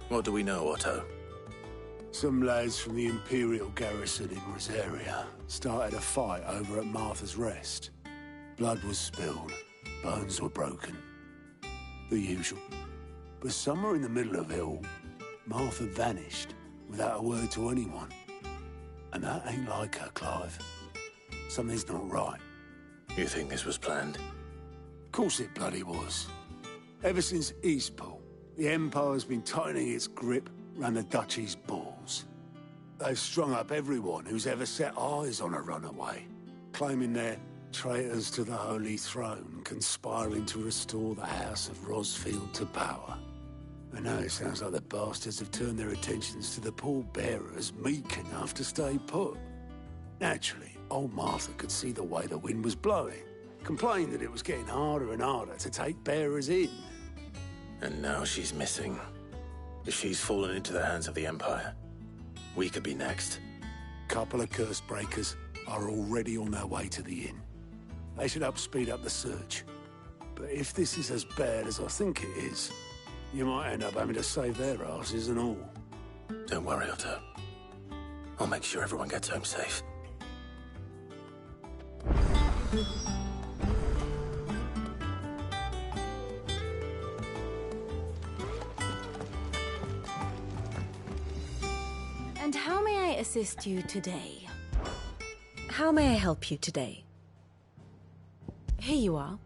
What do we know, Otto? Some lads from the Imperial garrison in Rosaria started a fight over at Martha's Rest. Blood was spilled, bones were broken. The usual. But somewhere in the middle of it all, Martha vanished without a word to anyone. And that ain't like her, Clive. Something's not right. You think this was planned? Of course it bloody was. Ever since Eastpool, the Empire's been tightening its grip round the Duchy's balls. They've strung up everyone who's ever set eyes on a runaway, claiming they're traitors to the Holy Throne, conspiring to restore the House of Rosfield to power. And now it sounds like the bastards have turned their attentions to the pallbearers meek enough to stay put. Naturally, old Martha could see the way the wind was blowing, complained that it was getting harder and harder to take bearers in. And now she's missing. If she's fallen into the hands of the Empire, we could be next. Couple of curse breakers are already on their way to the inn. They should help speed up the search. But if this is as bad as I think it is, you might end up having to save their asses and all. Don't worry, Otto. I'll make sure everyone gets home safe. And how may I assist you today? How may I help you today? Here you are.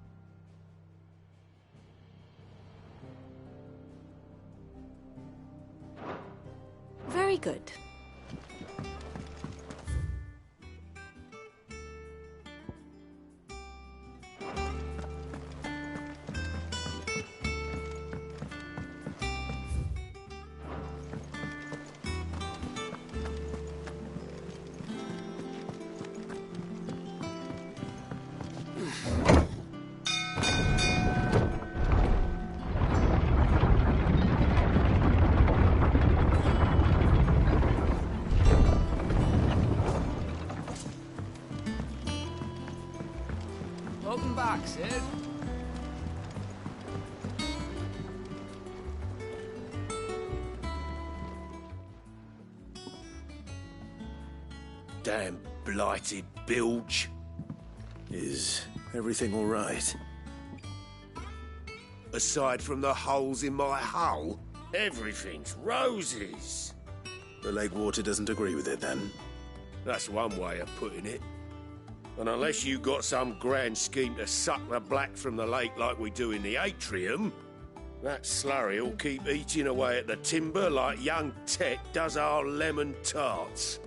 Very good. Welcome back, Sid. Damn blighted bilge. Is everything all right? Aside from the holes in my hull, everything's roses. The lake water doesn't agree with it, then? That's one way of putting it. And unless you got some grand scheme to suck the black from the lake like we do in the atrium, that slurry'll keep eating away at the timber like young Tech does our lemon tarts.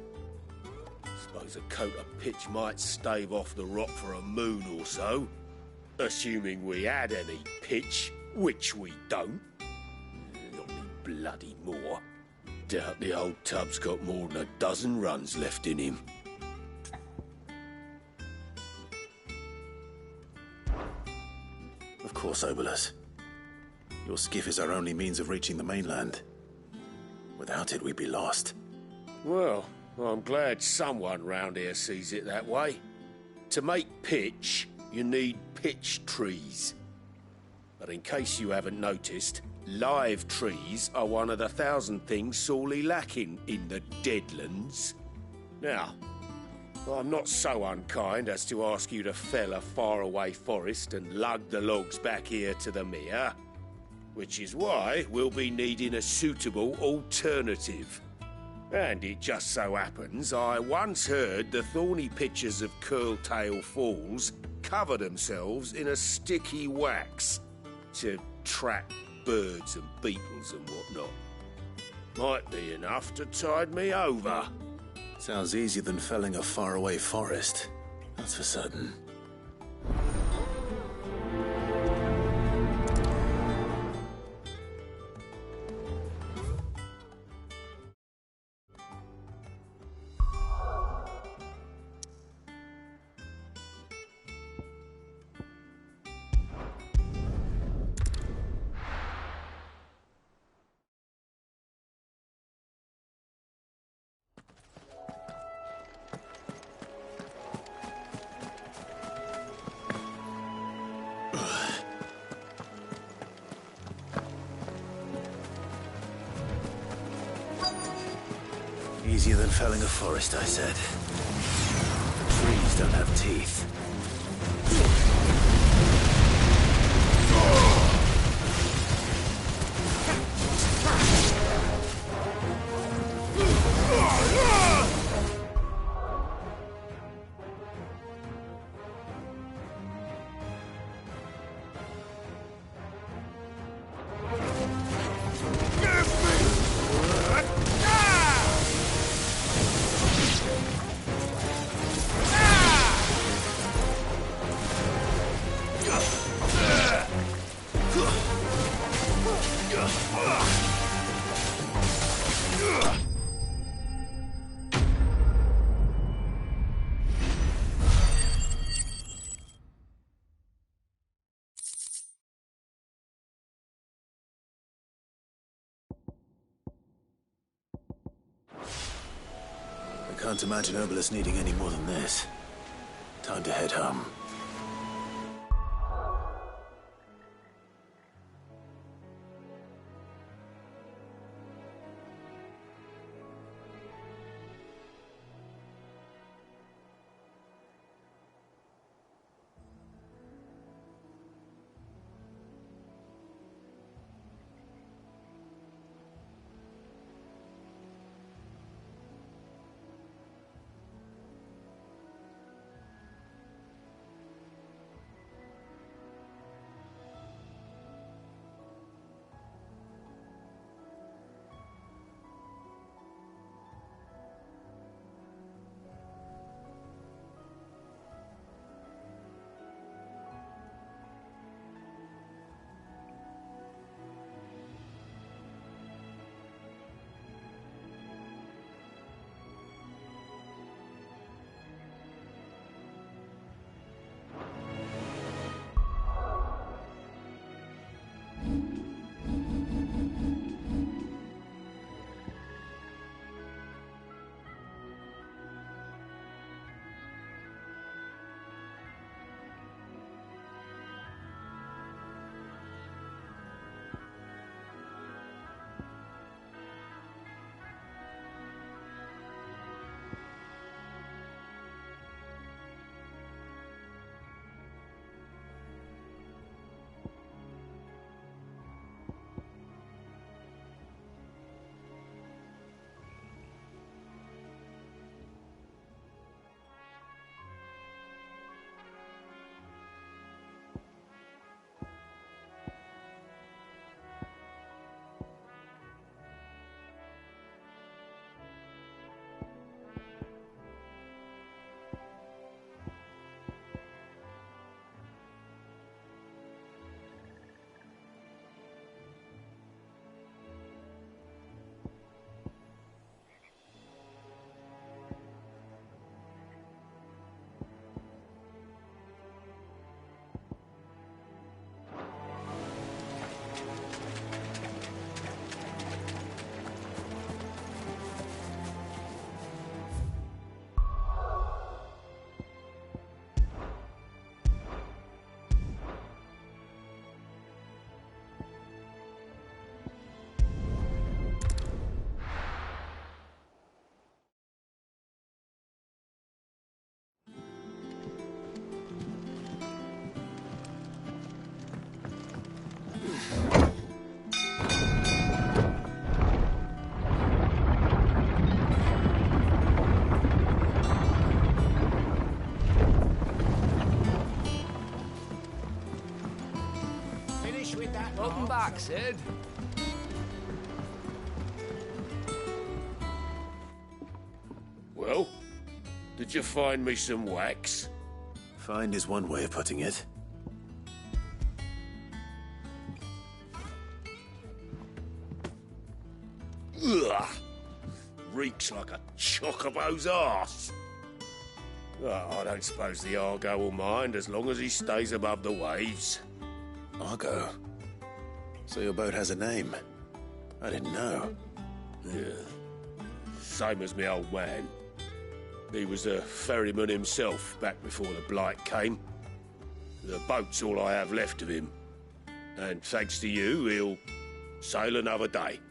Suppose a coat of pitch might stave off the rot for a moon or so, assuming we had any pitch, which we don't. Not any bloody more. Doubt the old tub's got more than a dozen runs left in him. Of course, Obolus. Your skiff is our only means of reaching the mainland. Without it, we'd be lost. Well, I'm glad someone round here sees it that way. To make pitch, you need pitch trees. But in case you haven't noticed, live trees are one of the 1,000 things sorely lacking in the Deadlands. Now, I'm not so unkind as to ask you to fell a faraway forest and lug the logs back here to the mere, which is why we'll be needing a suitable alternative. And it just so happens I once heard the thorny pitchers of Curltail Falls cover themselves in a sticky wax to trap birds and beetles and whatnot. Might be enough to tide me over. Sounds easier than felling a faraway forest. That's for certain. Easier than felling a forest, I said. Trees don't have teeth. I can't imagine Obolus needing any more than this. Time to head home. Welcome back, Sid. Well, did you find me some wax? Find is one way of putting it. Ugh! Reeks like a chocobo's arse. Oh, I don't suppose the Argo will mind as long as he stays above the waves. Argo? So your boat has a name? I didn't know. Yeah. Same as me old man. He was a ferryman himself back before the Blight came. The boat's all I have left of him. And thanks to you, he'll sail another day.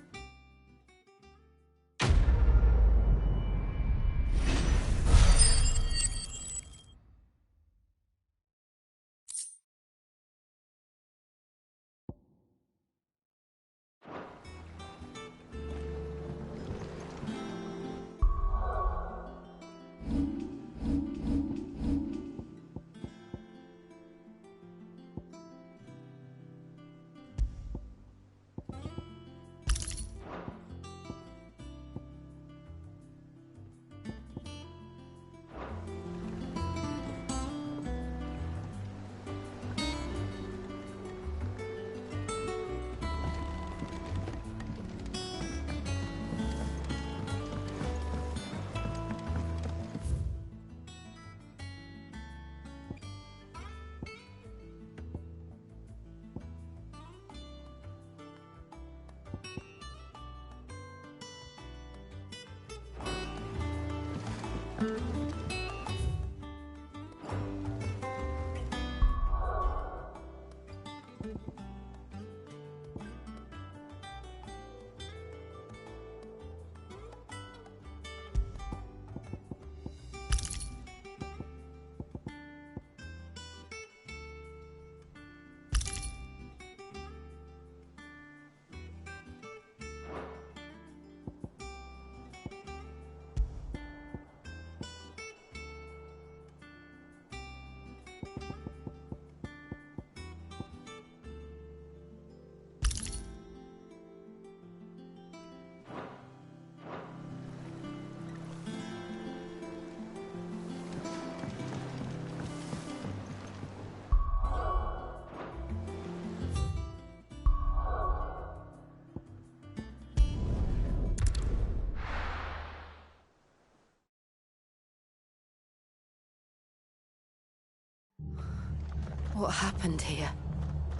What happened here?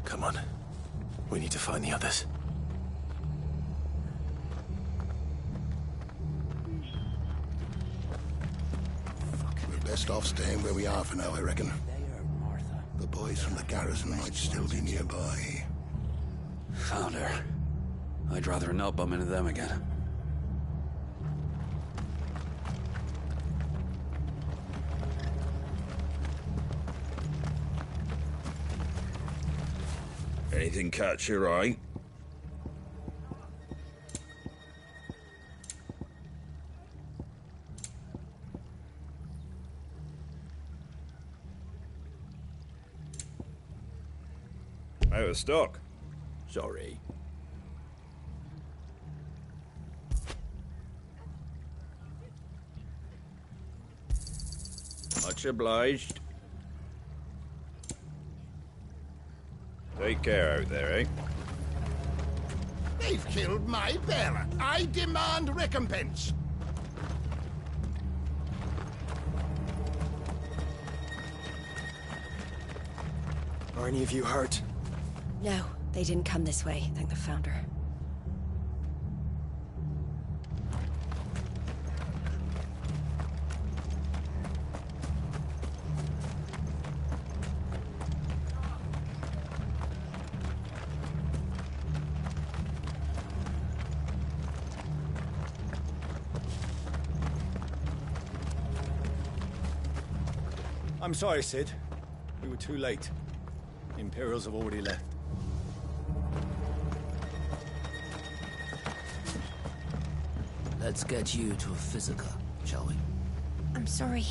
Come on. We need to find the others. We're best off staying where we are for now, I reckon. The boys from the garrison might still be nearby. Found her. I'd rather not bump into them again. Anything catch your eye? Out of stock. Sorry. Much obliged. Take care out there, eh? They've killed my bearer. I demand recompense. Are any of you hurt? No, they didn't come this way, thank the Founder. I'm sorry, Cid. We were too late. The Imperials have already left. Let's get you to a physical, shall we? I'm sorry.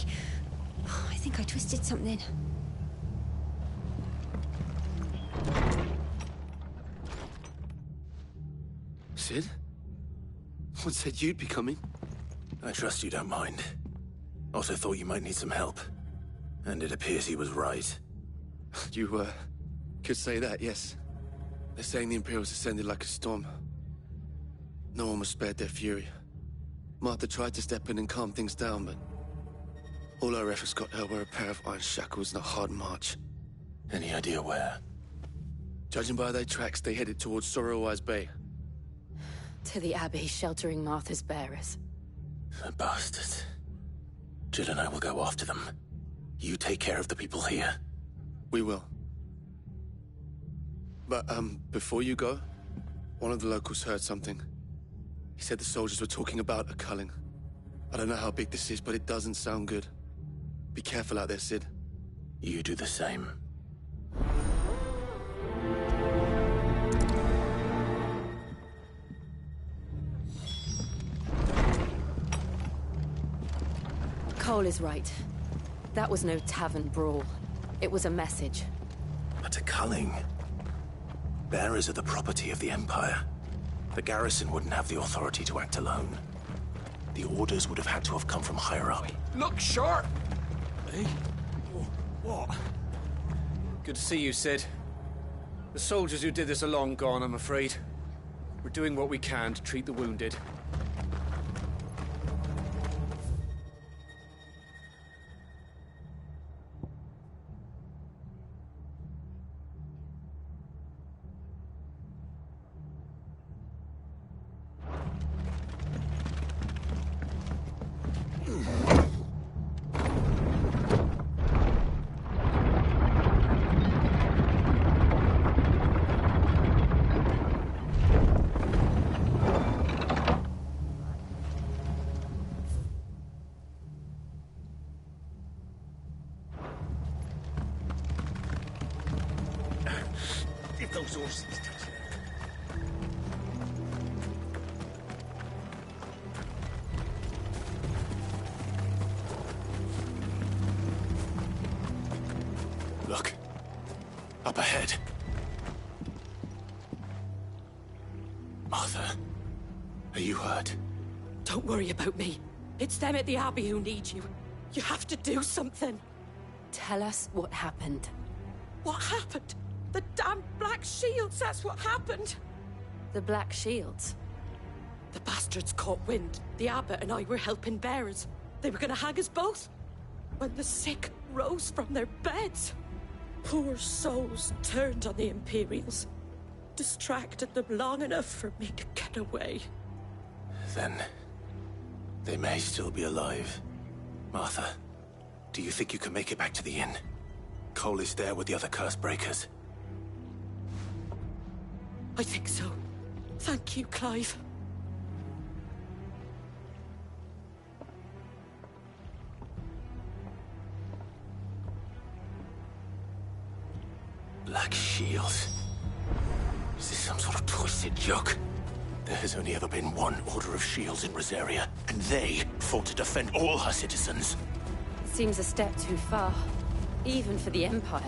I think I twisted something. Cid? What said you'd be coming? I trust you don't mind. Also thought you might need some help. And it appears he was right. You, could say that, yes. They're saying the Imperials ascended like a storm. No one was spared their fury. Martha tried to step in and calm things down, but all our efforts got her were a pair of iron shackles and a hard march. Any idea where? Judging by their tracks, they headed towards Sorrowwise Bay. To the Abbey, sheltering Martha's bearers. The bastards. Jill and I will go after them. You take care of the people here. We will. But, before you go, one of the locals heard something. He said the soldiers were talking about a culling. I don't know how big this is, but it doesn't sound good. Be careful out there, Cid. You do the same. Cole is right. That was no tavern brawl. It was a message. But a culling. Bearers are the property of the Empire. The garrison wouldn't have the authority to act alone. The orders would have had to have come from higher up. Look sharp! Hey? What? Good to see you, Cid. The soldiers who did this are long gone, I'm afraid. We're doing what we can to treat the wounded. If those horses touch Look. Up ahead. Martha. Are you hurt? Don't worry about me. It's them at the Abbey who need you. You have to do something. Tell us what happened. What happened? The damn Black Shields, that's what happened. The Black Shields? The bastards caught wind. The abbot and I were helping bearers. They were gonna hang us both. When the sick rose from their beds. poor souls turned on the Imperials. Distracted them long enough for me to get away. Then they may still be alive. Martha, do you think you can make it back to the inn? Cole is there with the other curse breakers. I think so. Thank you, Clive. Black Shields. Is this some sort of twisted joke? There has only ever been one Order of Shields in Rosaria, and they fought to defend all her citizens. Seems a step too far, even for the Empire.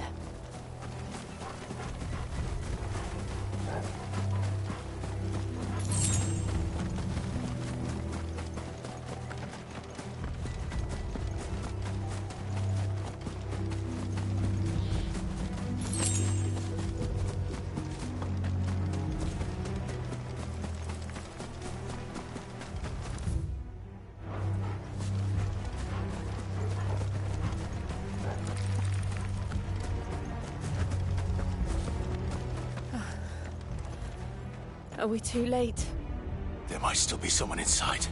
Are we too late? There might still be someone inside.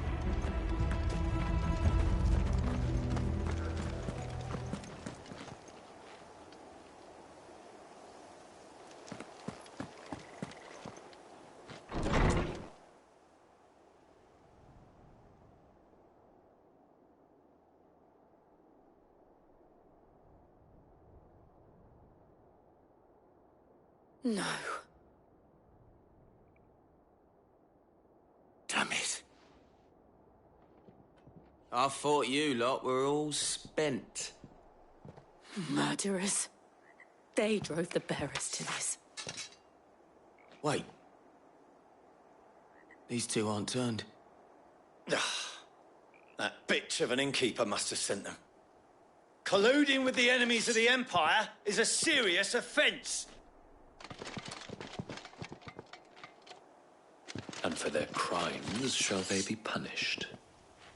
No. Damn it. I thought you lot were all spent. Murderers. They drove the bearers to this. Wait. These two aren't turned. That bitch of an innkeeper must have sent them. Colluding with the enemies of the Empire is a serious offense. And for their crimes shall they be punished.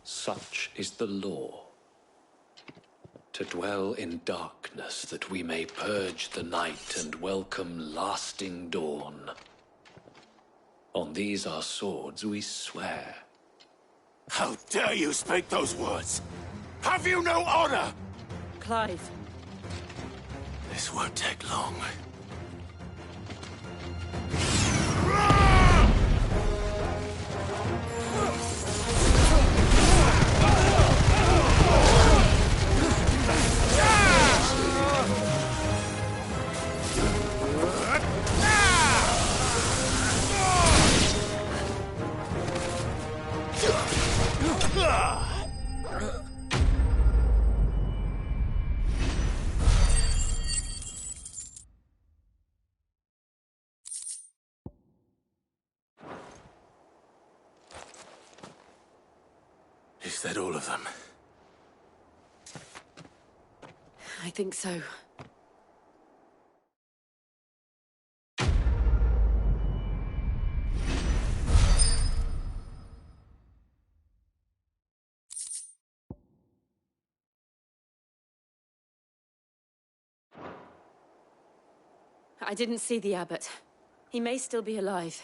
Such is the law. To dwell in darkness that we may purge the night and welcome lasting dawn. On these our swords we swear. How dare you speak those words? Have you no honor? Clive. This won't take long. Is that all of them? I think so. I didn't see the abbot. He may still be alive.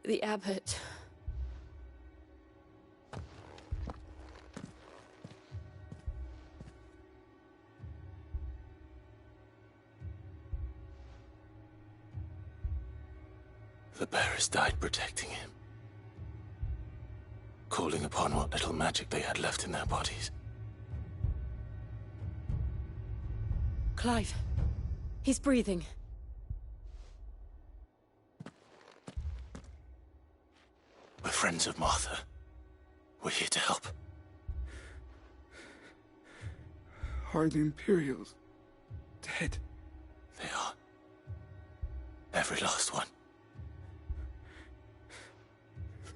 The abbot. The bearers died protecting him. calling upon what little magic they had left in their bodies. Clive. He's breathing. We're friends of Martha. We're here to help. Are the Imperials dead? They are. Every last one.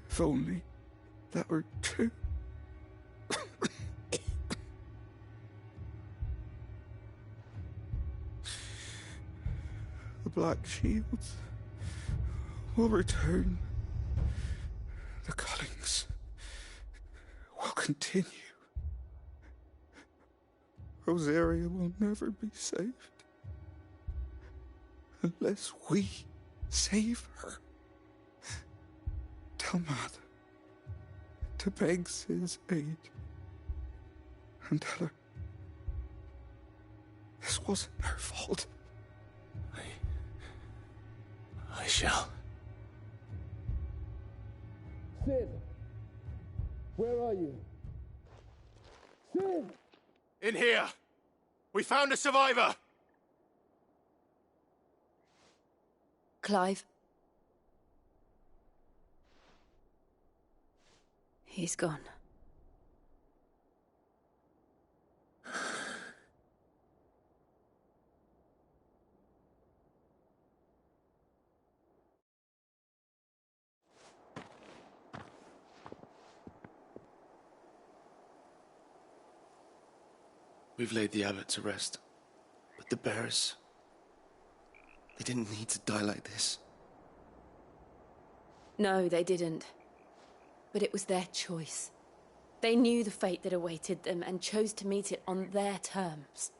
If only that were true. The Black Shields will return. The Cullings will continue. Rosaria will never be saved unless we save her. Tell Mother to beg Sid's aid and tell her this wasn't her fault. I shall. Sid! Where are you? Sid! In here! We found a survivor! Clive. He's gone. We've laid the abbot to rest. But the bearers... they didn't need to die like this. No, they didn't. But it was their choice. They knew the fate that awaited them and chose to meet it on their terms,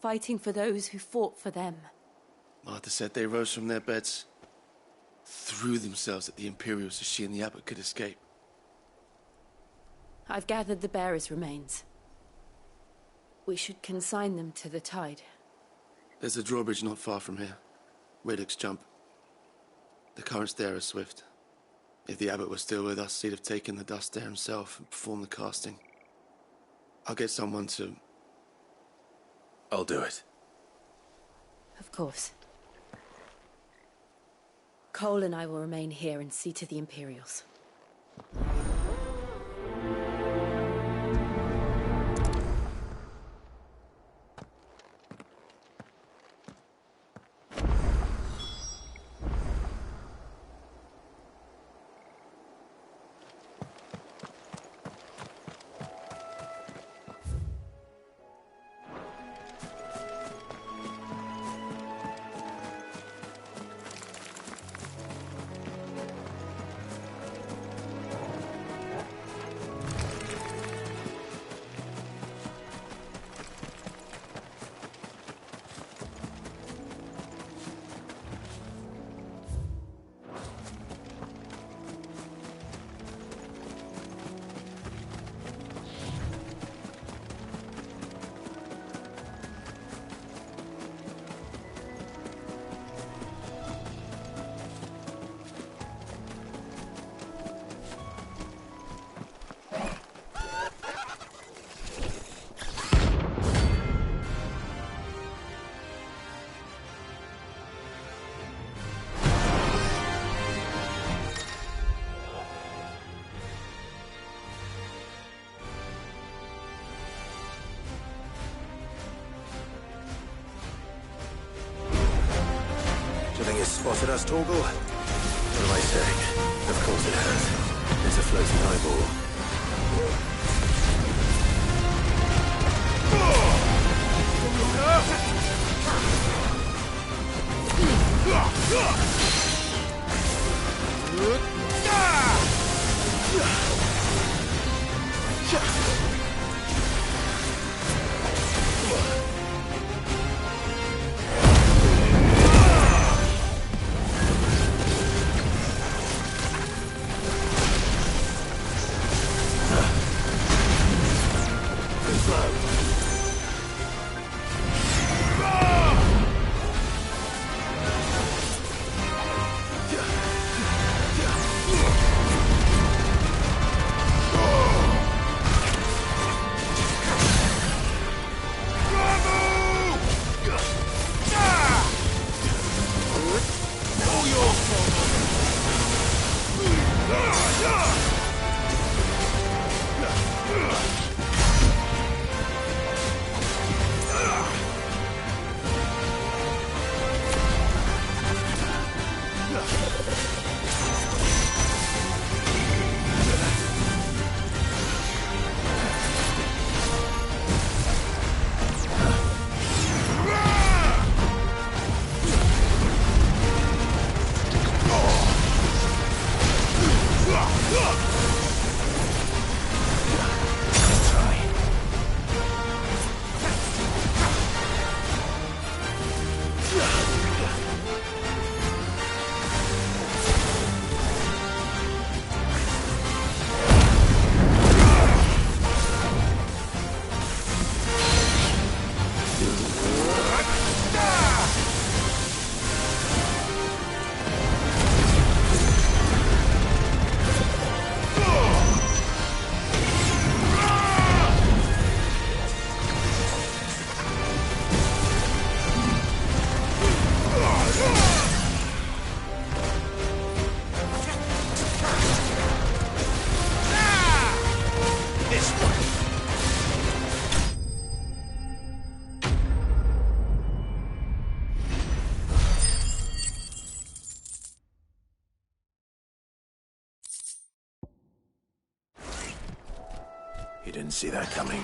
fighting for those who fought for them. Martha said they rose from their beds, threw themselves at the Imperials so she and the abbot could escape. I've gathered the bearers' remains. We should consign them to the tide. There's a drawbridge not far from here. Radix Jump. The currents there are swift. If the abbot was still with us, he'd have taken the dust there himself and performed the casting. I'll get someone to... I'll do it. Of course. Cole and I will remain here and see to the Imperials. Spotted us, Torgal? What am I saying? Of course it has. It's a floating eyeball. You didn't see that coming.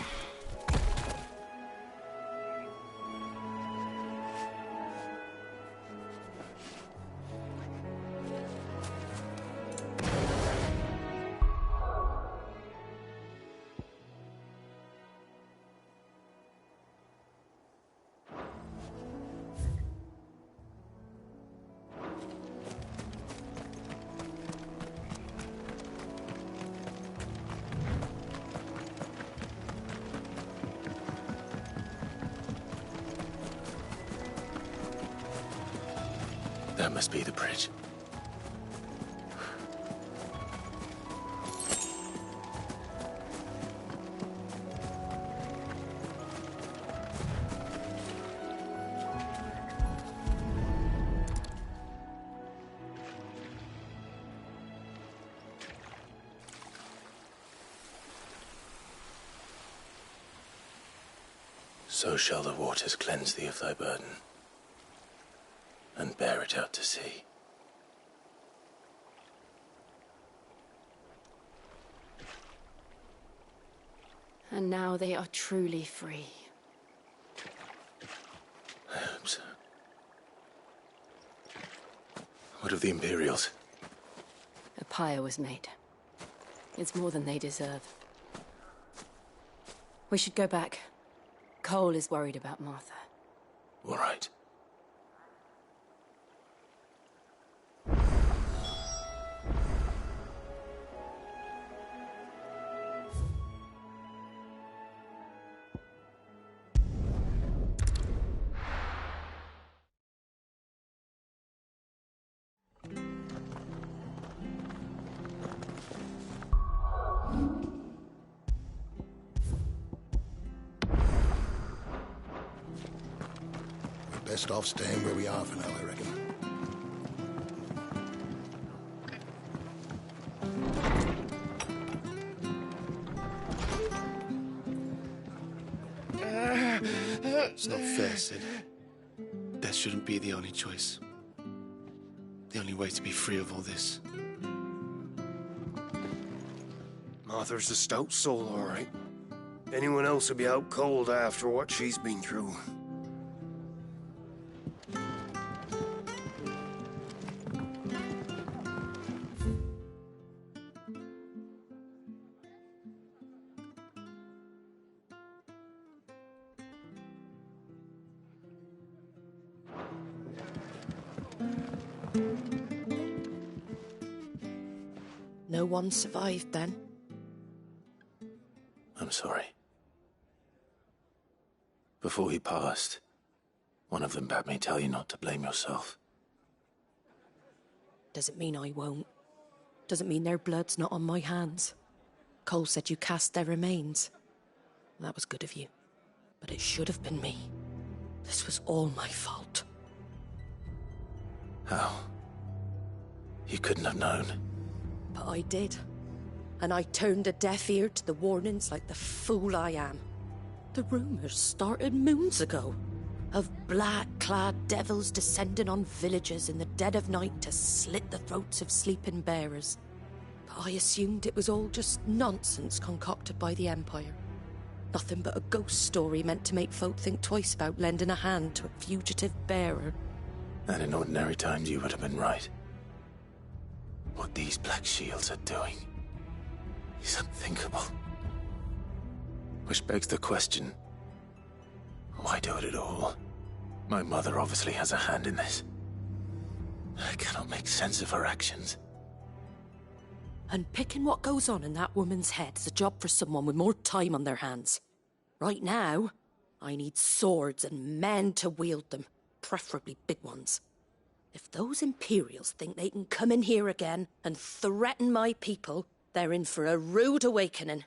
That must be the bridge. So shall the waters cleanse thee of thy burden, and bear it out to sea. And now they are truly free. I hope so. What of the Imperials? A pyre was made. It's more than they deserve. We should go back. Cole is worried about Martha. All right. Best off staying where we are for now, I reckon. It's not fair, Sid. Death shouldn't be the only choice. The only way to be free of all this. Martha's a stout soul, all right. Anyone else would be out cold after what she's been through. No one survived then? I'm sorry. Before he passed, one of them bade me tell you not to blame yourself. Doesn't mean I won't. Doesn't mean their blood's not on my hands. Cole said you cast their remains. That was good of you. But it should have been me. This was all my fault. How? You couldn't have known. But I did. And I turned a deaf ear to the warnings like the fool I am. The rumours started moons ago. Of black-clad devils descending on villages in the dead of night to slit the throats of sleeping bearers. But I assumed it was all just nonsense concocted by the Empire. Nothing but a ghost story meant to make folk think twice about lending a hand to a fugitive bearer. And in ordinary times you would have been right. What these Black Shields are doing is unthinkable. Which begs the question, why do it at all? My mother obviously has a hand in this. I cannot make sense of her actions. And picking what goes on in that woman's head is a job for someone with more time on their hands. Right now, I need swords and men to wield them, preferably big ones. If those Imperials think they can come in here again and threaten my people, they're in for a rude awakening.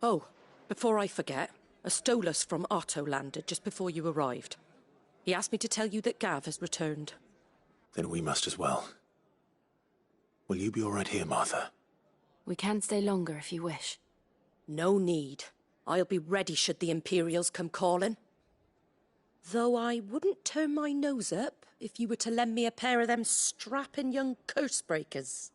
Oh, before I forget, a Stolas from Otto landed just before you arrived. He asked me to tell you that Gav has returned. Then we must as well. Will you be all right here, Martha? We can stay longer if you wish. No need. I'll be ready should the Imperials come calling. Though I wouldn't turn my nose up if you were to lend me a pair of them strapping young curse breakers.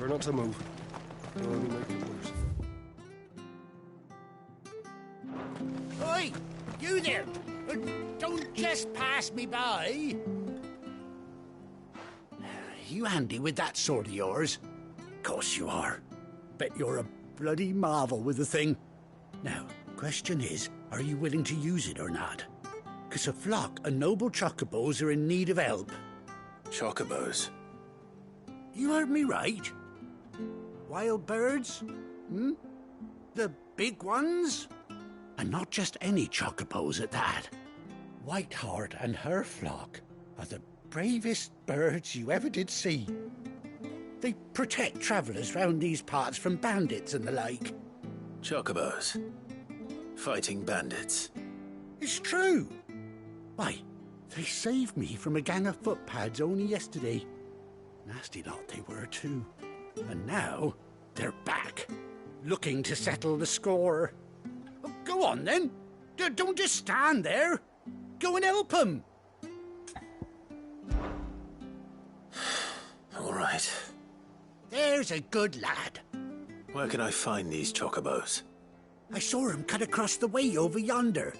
Prefer not to move. It'll only make it worse. Oi! You there! Don't just pass me by! You handy with that sword of yours? Course you are. Bet you're a bloody marvel with the thing. Now, question is, are you willing to use it or not? 'Cause a flock of noble chocobos are in need of help. Chocobos? You heard me right. Wild birds? Hmm? The big ones? And not just any chocobos at that. Whiteheart and her flock are the bravest birds you ever did see. They protect travellers round these parts from bandits and the like. Chocobos? Fighting bandits? It's true. Why, they saved me from a gang of footpads only yesterday. Nasty lot they were too. And now they're back, looking to settle the score. Well, go on then. Don't just stand there. Go and help them. All right. There's a good lad. Where can I find these chocobos? I saw him cut across the way over yonder.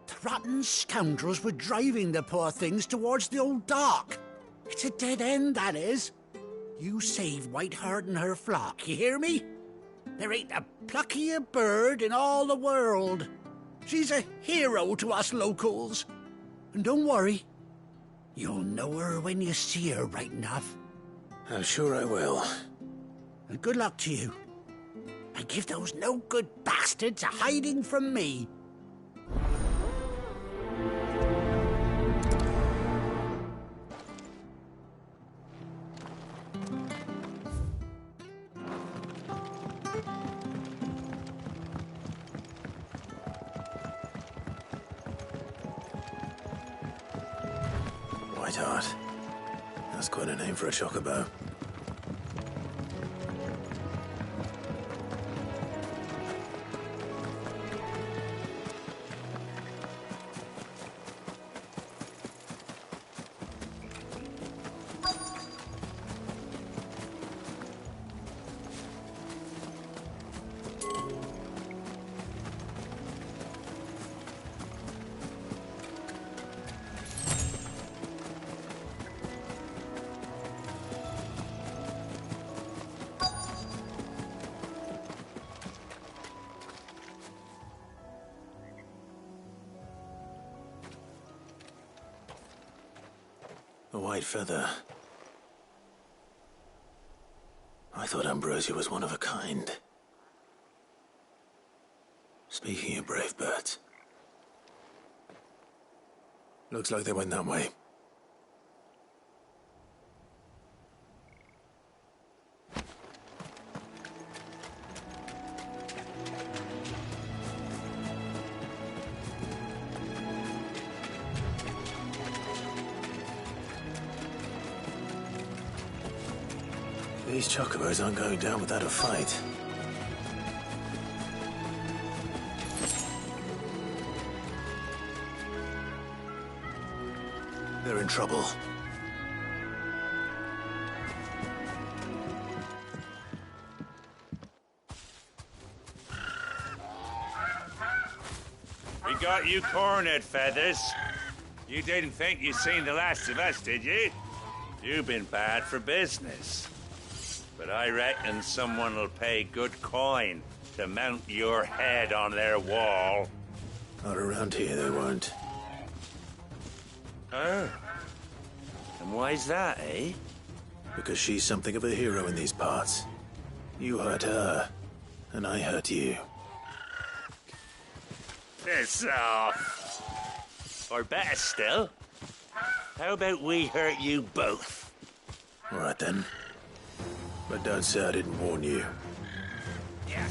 The rotten scoundrels were driving the poor things towards the old dock. It's a dead end, that is. You save Whiteheart and her flock, you hear me? There ain't a pluckier bird in all the world. She's a hero to us locals. And don't worry, you'll know her when you see her right enough. I'm sure I will. And good luck to you. And give those no-good bastards a hiding from me. Whiteheart. That's quite a name for a chocobo. A white feather. I thought Ambrosia was one of a kind. Speaking of brave birds. Looks like they went that way. These chocobos aren't going down without a fight. They're in trouble. We got you cornered, Feathers. You didn't think you'd seen the last of us, did you? You've been bad for business. But I reckon someone will pay good coin to mount your head on their wall. Not around here, they won't. Oh. And why's that, eh? Because she's something of a hero in these parts. You hurt her, and I hurt you. Piss off. Or better still, how about we hurt you both? All right, then. But don't say I didn't warn you. Yeah.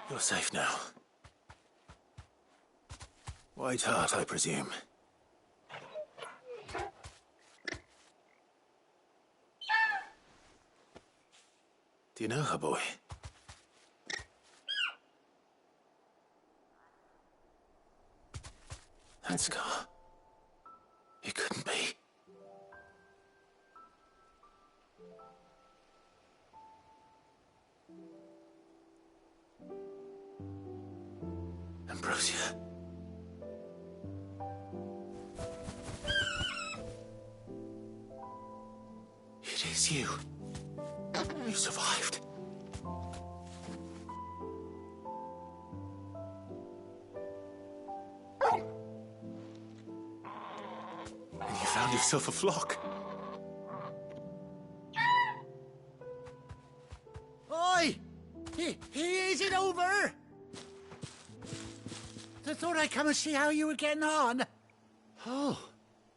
You're safe now. White Hart, I presume. Do you know her, boy? That scar. It couldn't be. Ambrosia. It is you. You survived. And you found yourself a flock. Oi! Is it over? I thought I'd come and see how you were getting on. Oh,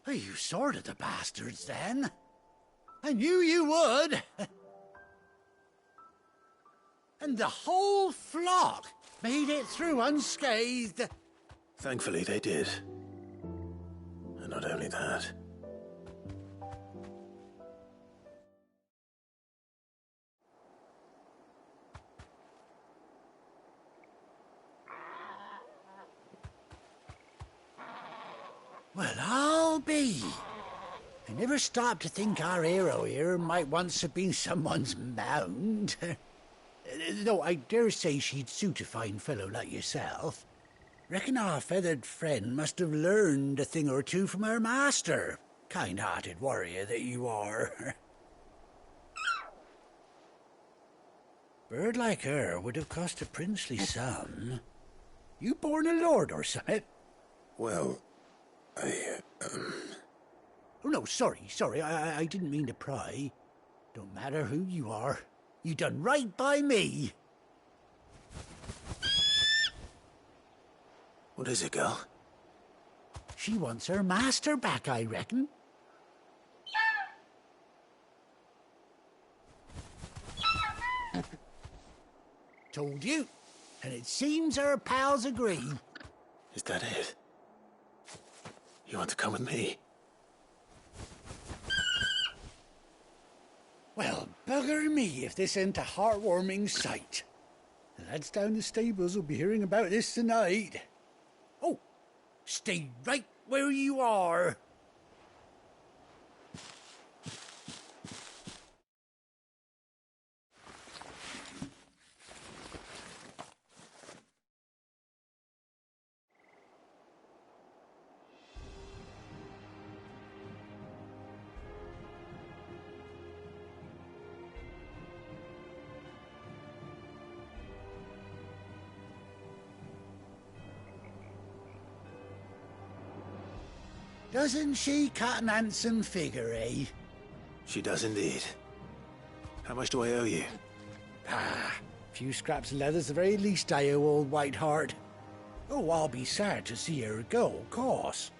you sorted the bastards then. I knew you would. And the whole flock made it through unscathed. Thankfully, they did. And not only that. Well, I'll be. I never stopped to think our hero here might once have been someone's mound. Though I dare say she'd suit a fine fellow like yourself. Reckon our feathered friend must have learned a thing or two from her master. Kind-hearted warrior that you are. Bird like her would have cost a princely sum. You born a lord or something? Well, Oh, no, sorry. I didn't mean to pry. Don't matter who you are. You done right by me. What is it, girl? She wants her master back, I reckon. Told you. And it seems her pals agree. Is that it? You want to come with me? Well, bugger me if this ain't a heartwarming sight. The lads down the stables will be hearing about this tonight. Oh, stay right where you are. Doesn't she cut an handsome figure, eh? She does indeed. How much do I owe you? A few scraps of leather's the very least I owe old White Hart. Oh, I'll be sad to see her go, of course.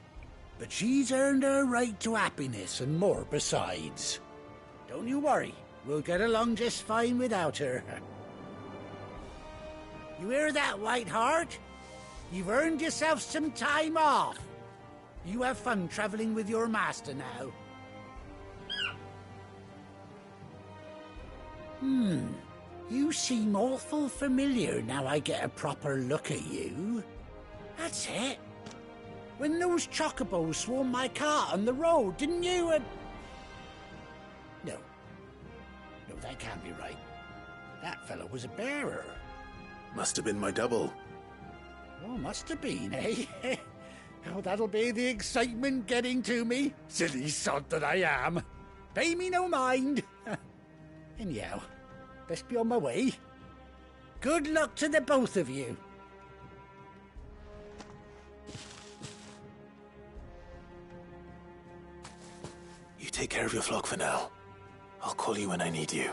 But she's earned her right to happiness and more besides. Don't you worry, we'll get along just fine without her. You hear that, White Hart? You've earned yourself some time off. You have fun traveling with your master now. You seem awful familiar now I get a proper look at you. That's it. When those chocobos swarmed my cart on the road, didn't you? No, that can't be right. That fellow was a bearer. Must have been my double. Oh, must have been, eh? Oh, that'll be the excitement getting to me. Silly sod that I am. Pay me no mind. Anyhow, best be on my way. Good luck to the both of you. You take care of your flock for now. I'll call you when I need you.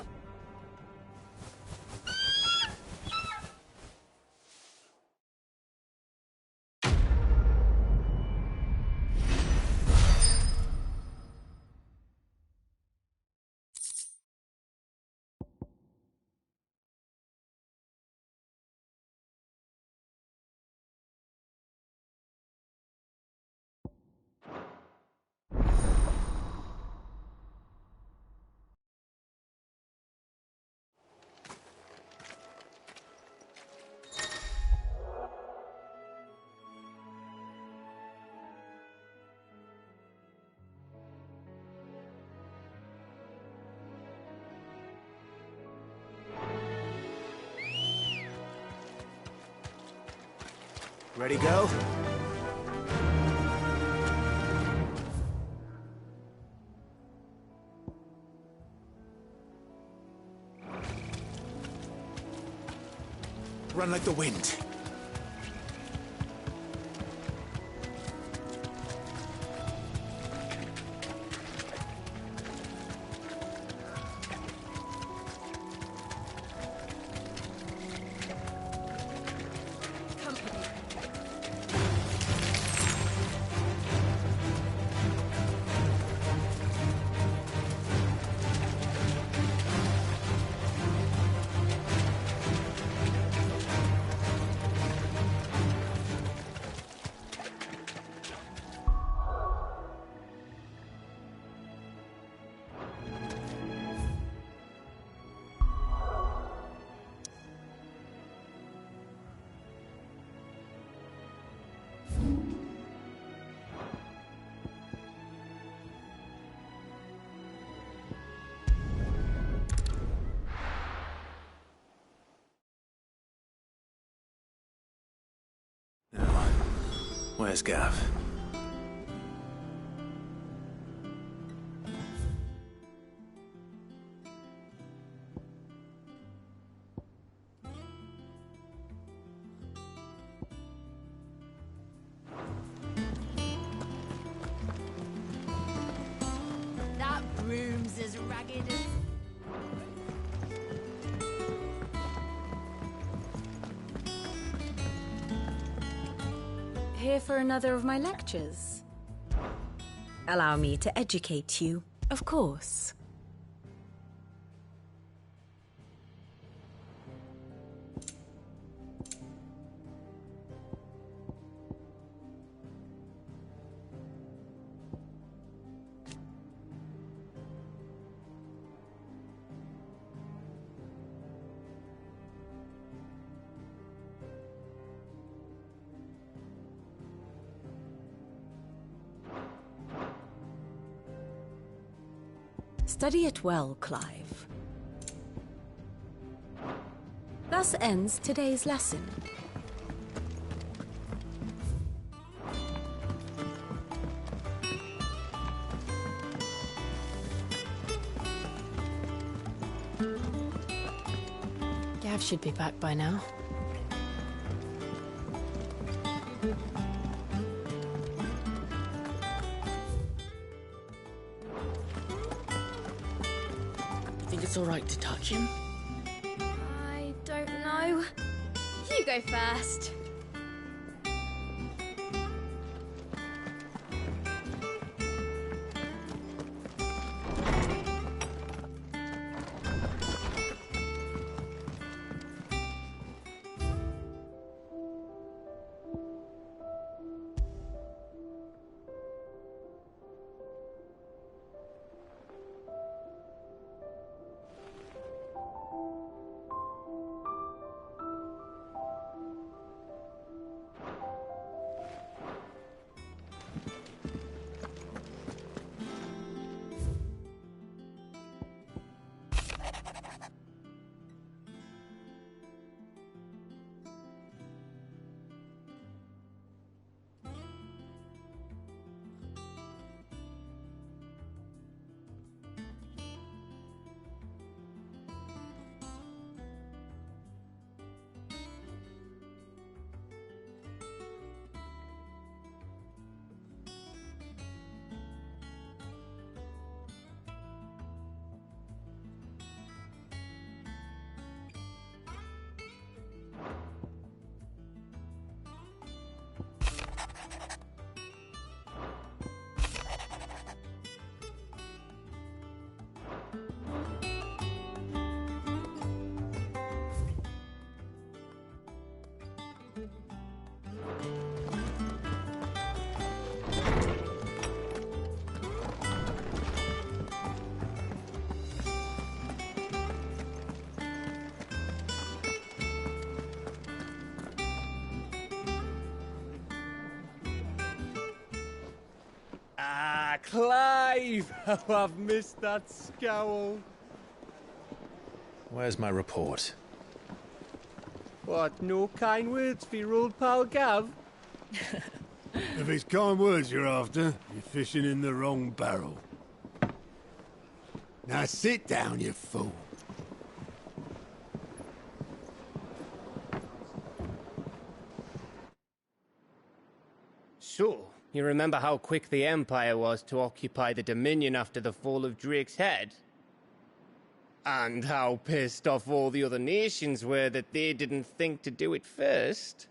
Ready, go? Run like the wind. Where's Gav? That broom's as ragged as... Here for another of my lectures? Allow me to educate you. Of course. Study it well, Clive. Thus ends today's lesson. Gav should be back by now. It's all right to touch him. I don't know. You go first. Clive! Oh, I've missed that scowl. Where's my report? What, no kind words for your old pal Gav? If it's kind words you're after, you're fishing in the wrong barrel. Now sit down, you fool. So, you remember how quick the Empire was to occupy the Dominion after the fall of Drake's Head? And how pissed off all the other nations were that they didn't think to do it first?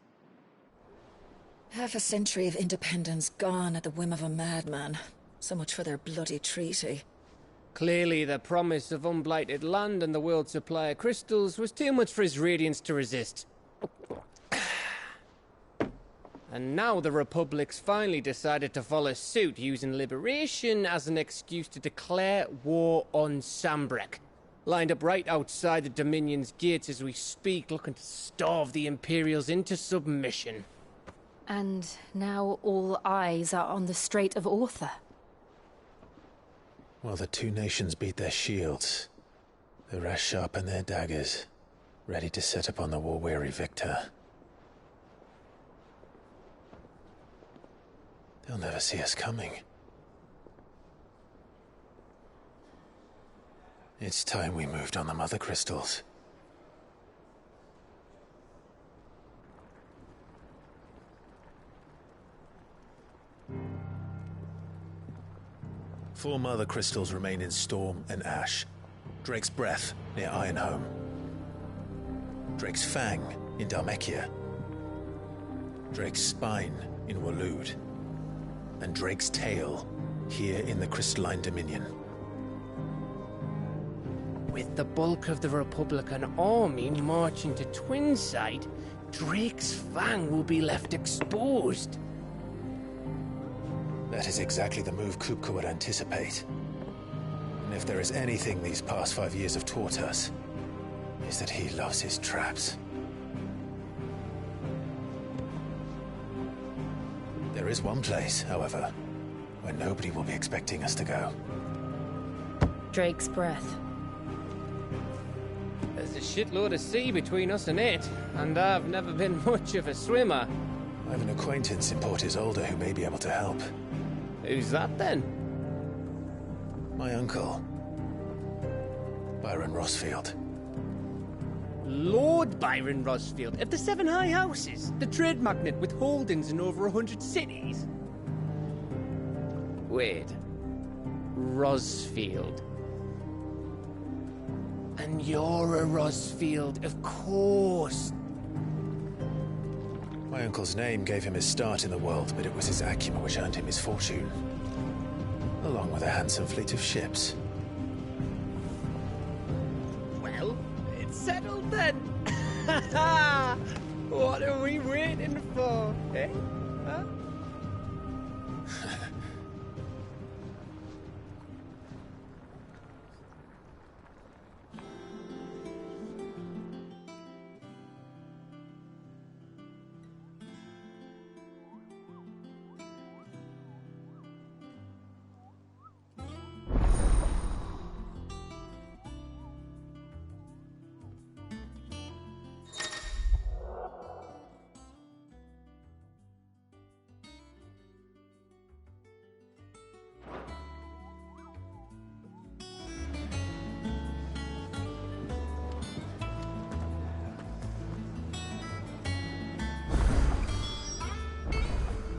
Half a century of independence gone at the whim of a madman. So much for their bloody treaty. Clearly, the promise of unblighted land and the world's supply of crystals was too much for his radiance to resist. And now the Republic's finally decided to follow suit, using liberation as an excuse to declare war on Sanbreque. Lined up right outside the Dominion's gates as we speak, looking to starve the Imperials into submission. And now all eyes are on the Strait of Author. While the two nations beat their shields, the rest sharpen their daggers, ready to set upon the war-weary victor. They'll never see us coming. It's time we moved on the Mother Crystals. Four Mother Crystals remain in Storm and Ash. Drake's Breath near Ironhome. Drake's Fang in Dhalmekia. Drake's Spine in Waloed. And Drake's Tail here in the Crystalline Dominion. With the bulk of the Republican army marching to Twinside, Drake's Fang will be left exposed. That is exactly the move Kupka would anticipate. And if there is anything these past 5 years have taught us, is that he loves his traps. There is one place, however, where nobody will be expecting us to go. Drake's Breath. There's a shitload of sea between us and it, and I've never been much of a swimmer. I have an acquaintance in Port Isolde who may be able to help. Who's that then? My uncle, Byron Rosfield. Lord Byron Rosfield of the Seven High Houses, the trade magnate with holdings in over 100 cities. Wait, Rosfield. And you're a Rosfield, of course. My uncle's name gave him his start in the world, but it was his acumen which earned him his fortune. Along with a handsome fleet of ships. Well, it's settled then. What are we waiting for, eh? Huh?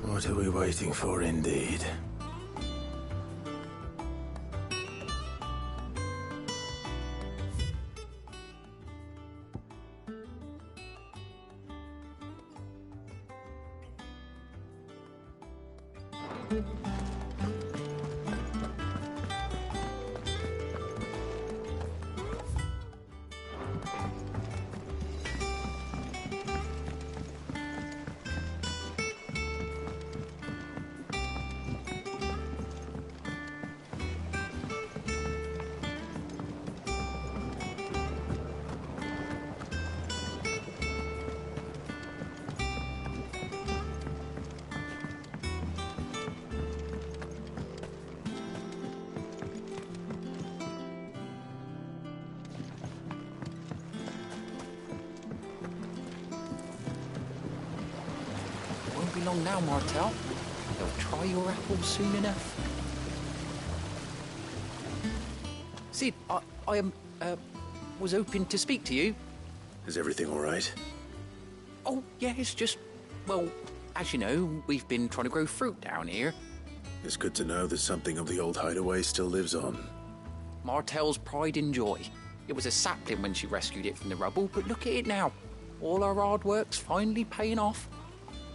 What are we waiting for, indeed? long now, Martel. They'll try your apples soon enough. Sid, I was hoping to speak to you. Is everything all right? Oh, yeah, it's just, well, as you know, we've been trying to grow fruit down here. It's good to know that something of the old hideaway still lives on. Martel's pride and joy. It was a sapling when she rescued it from the rubble, but look at it now. All our hard work's finally paying off.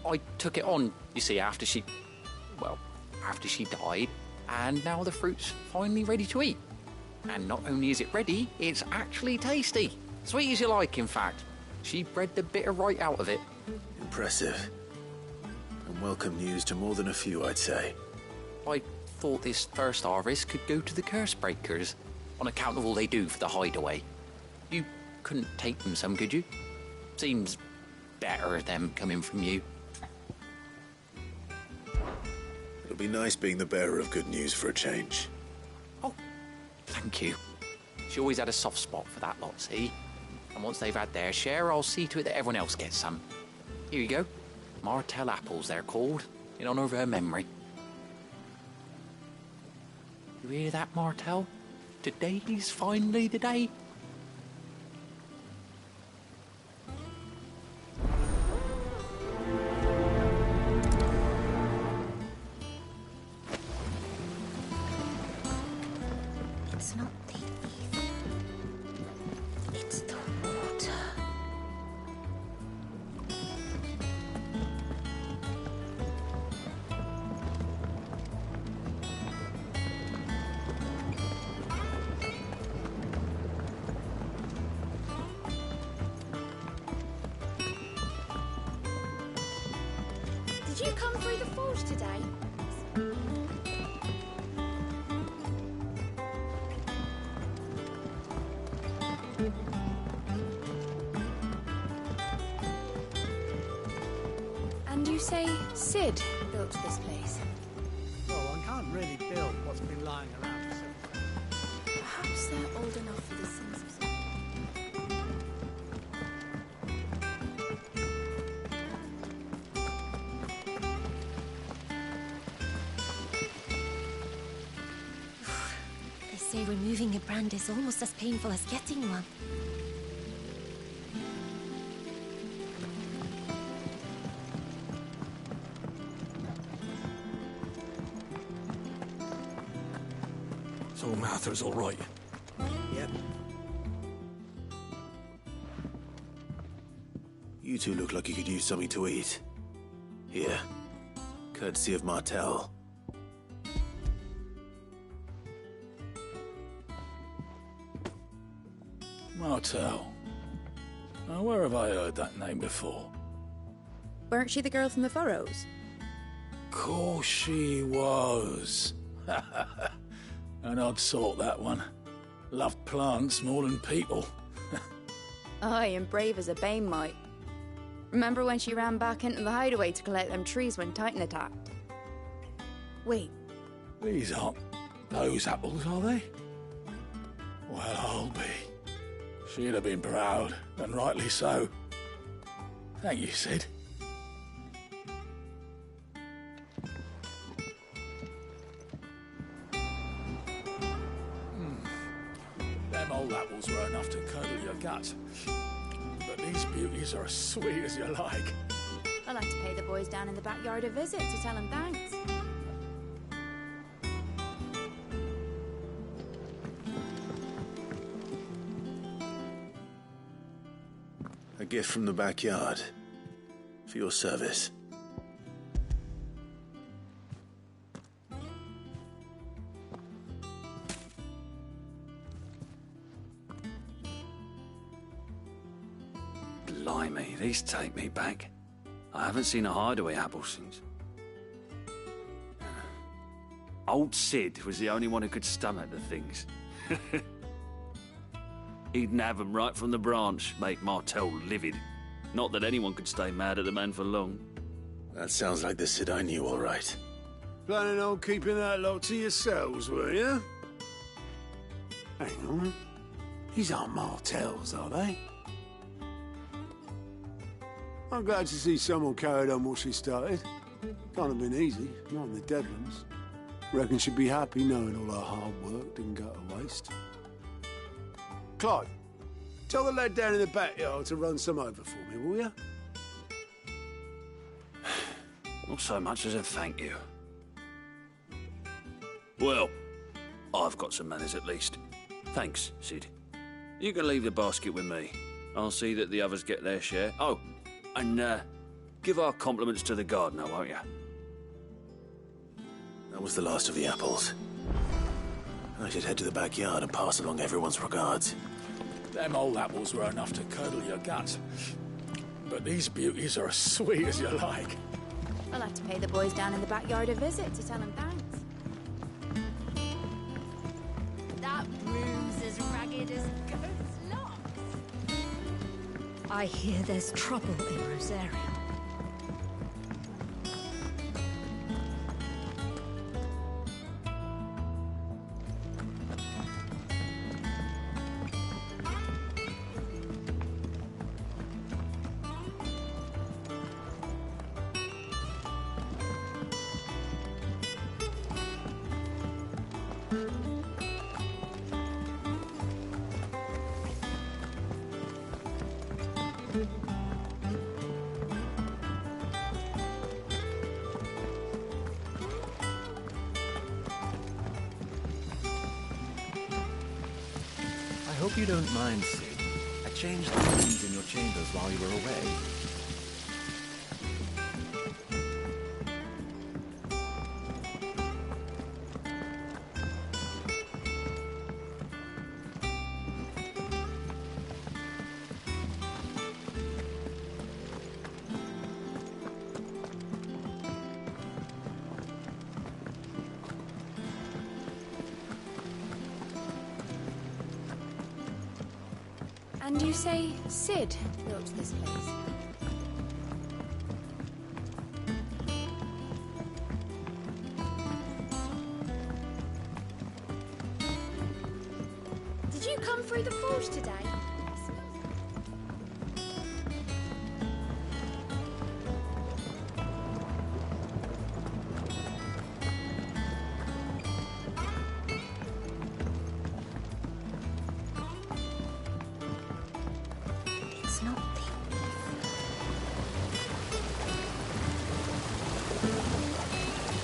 I took it on, you see, after she died, and now the fruit's finally ready to eat. And not only is it ready, it's actually tasty. Sweet as you like, in fact. She bred the bitter right out of it. Impressive. And welcome news to more than a few, I'd say. I thought this first harvest could go to the curse breakers, on account of all they do for the hideaway. You couldn't take them some, could you? Seems better them coming from you. It'll be nice being the bearer of good news for a change. Oh, thank you. She always had a soft spot for that lot, see? And once they've had their share, I'll see to it that everyone else gets some. Here you go. Martel apples, they're called, in honour of her memory. You hear that, Martel? Today's finally the day. It's not the ether. It's the water. Did you come through the forge today? And you say Sid built this place? Well, one can't really build what's been lying around for so long. Perhaps they're old enough for the sins of sin. They say removing a brand is almost as painful as getting one. So Martha's all right. Yep. You two look like you could use something to eat. Here. Courtesy of Martel. Martel. Now, where have I heard that name before? Weren't she the girl from the Furrows? Course she was. An odd sort, that one. Loved plants more than people. Aye, and brave as a bane might. Remember when she ran back into the hideaway to collect them trees when Titan attacked? Wait. These aren't those apples, are they? Well, I'll be. She'd have been proud, and rightly so. Thank you, Sid. Them old apples were enough to curdle your gut. But these beauties are as sweet as you like. I'd like to pay the boys down in the backyard a visit to tell them thanks. A gift from the backyard. For your service. Blimey, these take me back. I haven't seen a hideaway apple since. Old Sid was the only one who could stomach the things. He'd nab them right from the branch, make Martel livid. Not that anyone could stay mad at the man for long. That sounds like the Sid I knew, all right. Planning on keeping that lot to yourselves, were you? Hang on. These aren't Martels, are they? I'm glad to see someone carried on what she started. Can't have been easy, not in the Deadlands. Reckon she'd be happy knowing all her hard work didn't go to waste. Clive, tell the lad down in the backyard to run some over for me, will you? Not so much as a thank you. Well, I've got some manners at least. Thanks, Sid. You can leave the basket with me. I'll see that the others get their share. Oh, and give our compliments to the gardener, won't you? That was the last of the apples. I should head to the backyard and pass along everyone's regards. Them old apples were enough to curdle your guts. But these beauties are as sweet as you like. I'll have to pay the boys down in the backyard a visit to tell them thanks. That room's as ragged as goat's locks. I hear there's trouble in Rosaria. I hope you don't mind, Sid. I changed the rooms in your chambers while you were away. And you say Sid built this place? Did you come through the forge today? It's not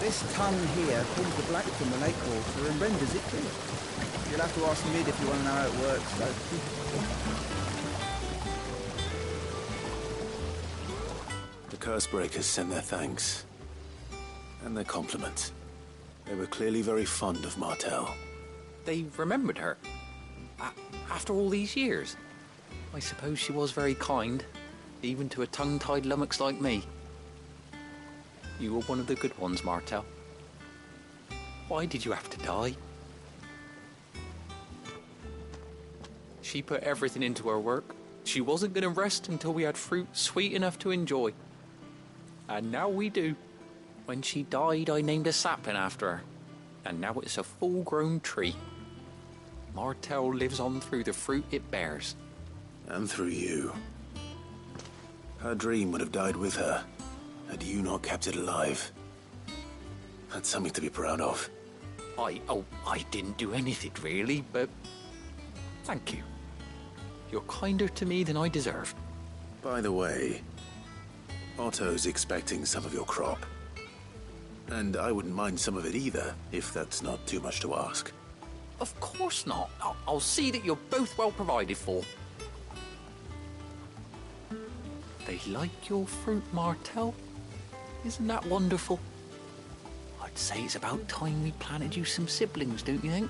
This tongue here pulls the black from the lake water and renders it clear. You'll have to ask Mid if you want to know how it works, though. The Cursebreakers send their thanks. And their compliments. They were clearly very fond of Martell. They remembered her. After all these years. I suppose she was very kind, even to a tongue-tied lummox like me. You were one of the good ones, Martell. Why did you have to die? She put everything into her work. She wasn't going to rest until we had fruit sweet enough to enjoy. And now we do. When she died, I named a sapling after her. And now it's a full-grown tree. Martell lives on through the fruit it bears. And through you. Her dream would have died with her, had you not kept it alive. That's something to be proud of. I didn't do anything really, but thank you. You're kinder to me than I deserve. By the way, Otto's expecting some of your crop. And I wouldn't mind some of it either, if that's not too much to ask. Of course not. I'll see that you're both well provided for. They like your fruit, Martell. Isn't that wonderful? I'd say it's about time we planted you some siblings, don't you think?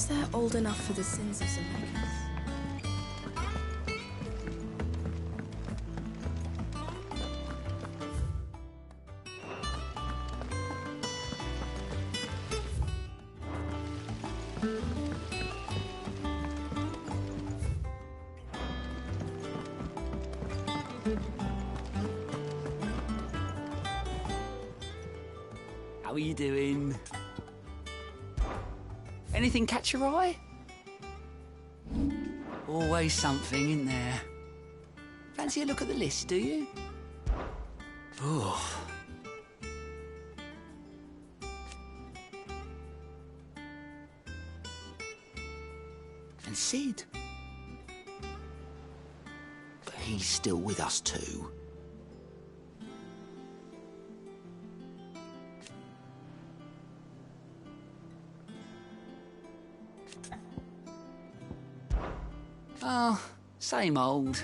guess they're old enough for the sins of Zemeckis. How are you doing? Anything catch your eye? Always something, isn't there? Fancy a look at the list, do you? Oh. And Sid. But he's still with us too. Oh, same old.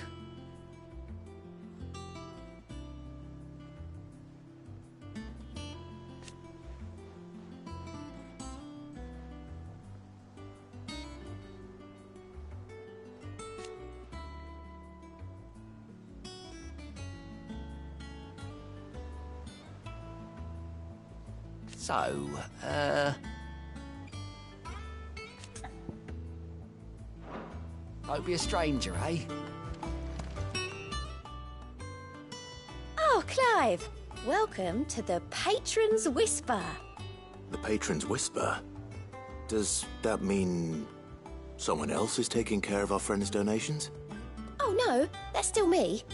So, Don't be a stranger, eh? Oh, Clive! Welcome to the Patron's Whisper. The Patron's Whisper? Does that mean someone else is taking care of our friend's donations? Oh, no, that's still me.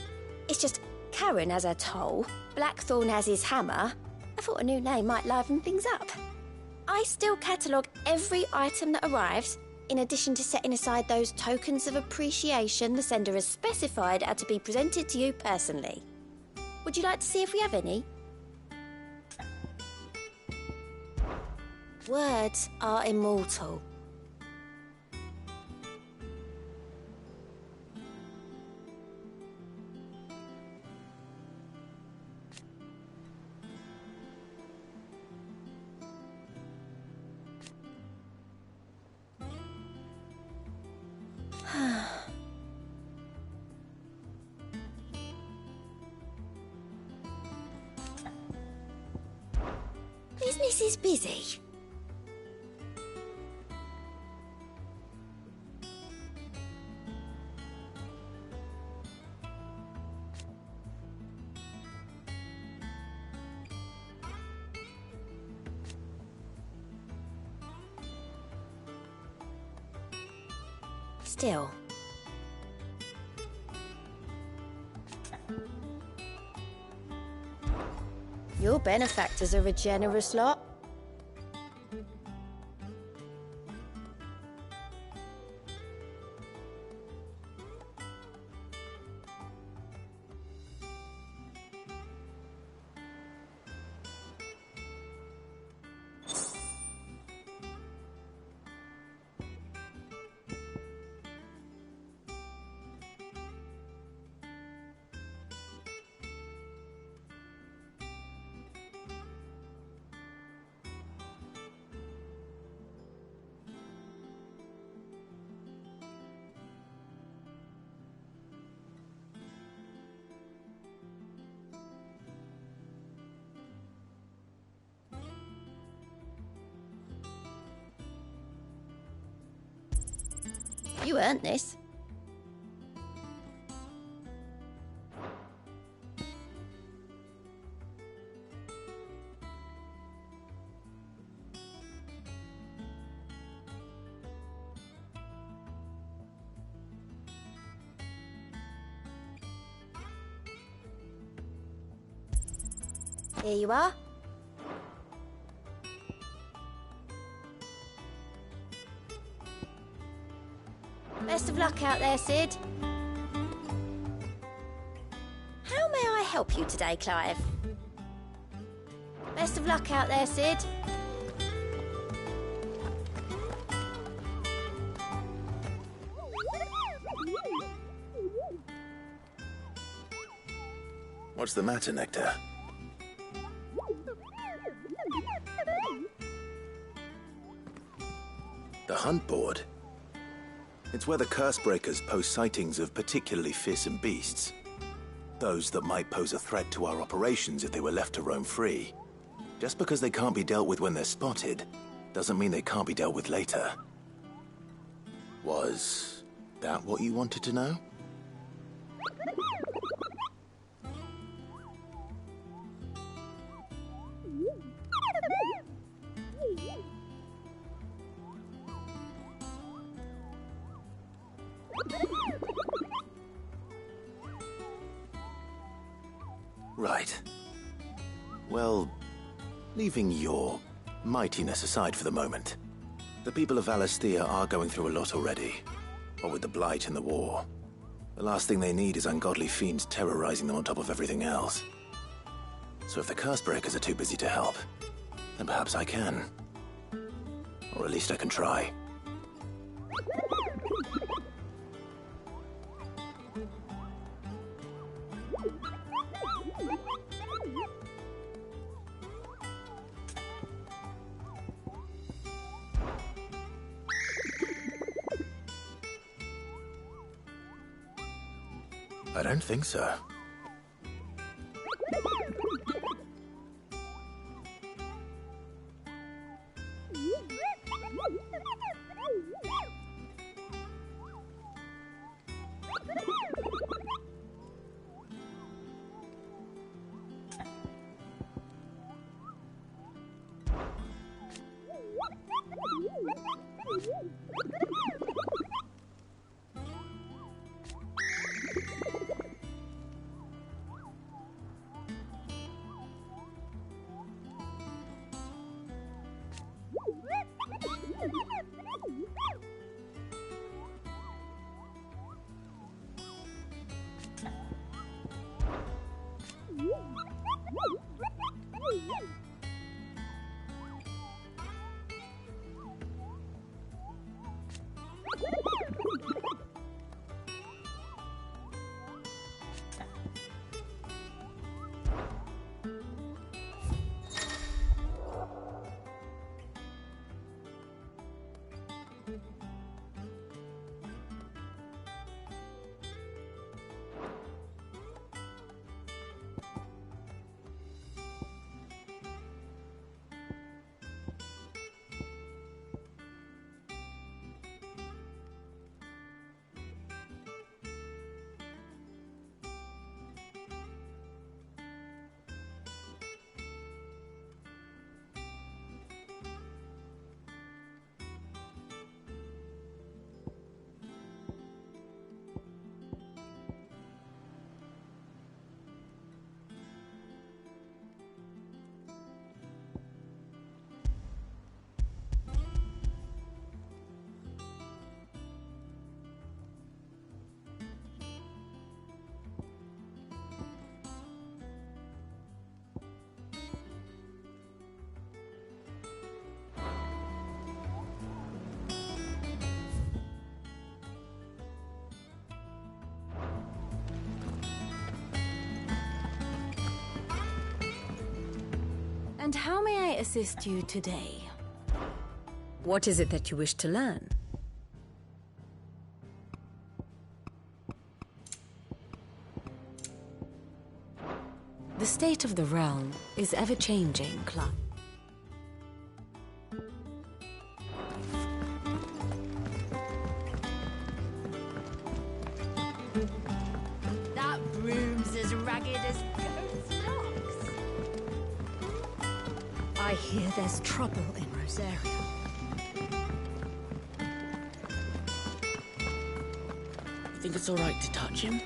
It's just Karen has her toll, Blackthorn has his hammer. I thought a new name might liven things up. I still catalogue every item that arrives, in addition to setting aside those tokens of appreciation the sender has specified are to be presented to you personally. Would you like to see if we have any? Words are immortal. Business is busy. Still. Your benefactors are a generous lot. You earned this. Here you are. Best of luck out there, Sid. How may I help you today, Clive? Best of luck out there, Sid. What's the matter, Nectar? The hunt board. It's where the Cursebreakers post sightings of particularly fearsome beasts. Those that might pose a threat to our operations if they were left to roam free. Just because they can't be dealt with when they're spotted, doesn't mean they can't be dealt with later. Was that what you wanted to know? Right. Well, leaving your mightiness aside for the moment, the people of Valisthea are going through a lot already. What with the Blight and the war. The last thing they need is ungodly fiends terrorizing them on top of everything else. So if the Cursebreakers are too busy to help, then perhaps I can. Or at least I can try. I don't think so. And how may I assist you today? What is it that you wish to learn? The state of the realm is ever-changing, Clive. That room's as ragged as goat's locks. I hear there's trouble in Rosaria. You think it's all right to touch him?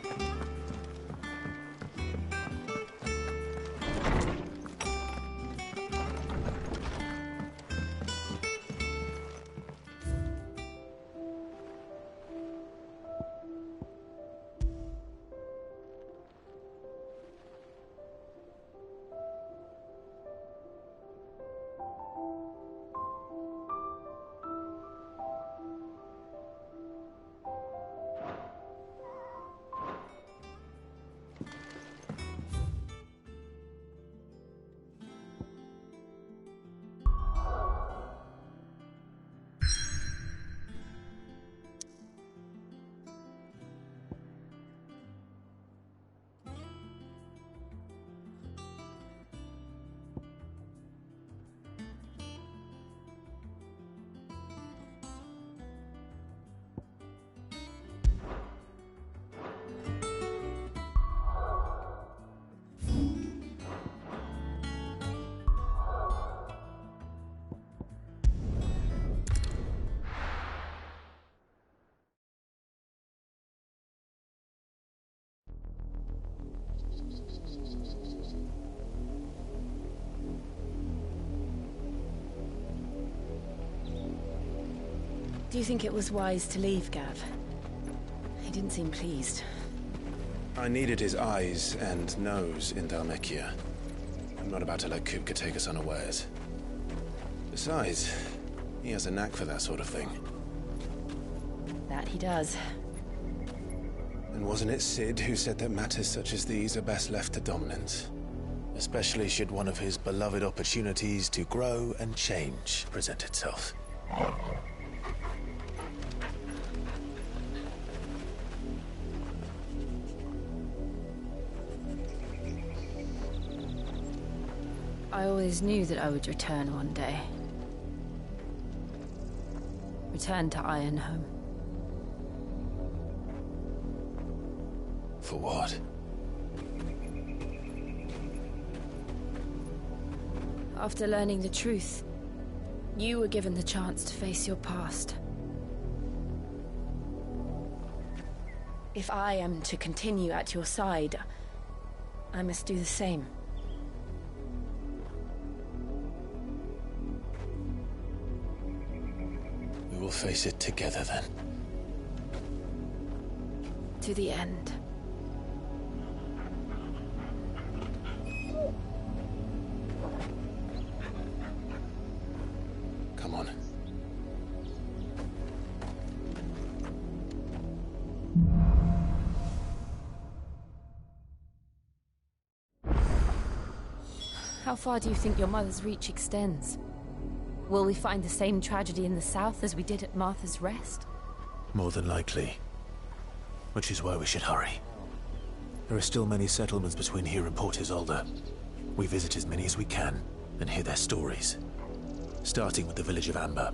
Do you think it was wise to leave, Gav? He didn't seem pleased. I needed his eyes and nose in Dhalmekia. I'm not about to let Kupka take us unawares. Besides, he has a knack for that sort of thing. That he does. And wasn't it Cid who said that matters such as these are best left to dominance? Especially should one of his beloved opportunities to grow and change present itself. I always knew that I would return one day. Return to Ironhome. For what? After learning the truth, you were given the chance to face your past. If I am to continue at your side, I must do the same. We will face it together then. To the end. Come on. How far do you think your mother's reach extends? Will we find the same tragedy in the south as we did at Martha's Rest? More than likely. Which is why we should hurry. There are still many settlements between here and Port Isolde. We visit as many as we can and hear their stories. Starting with the village of Amber.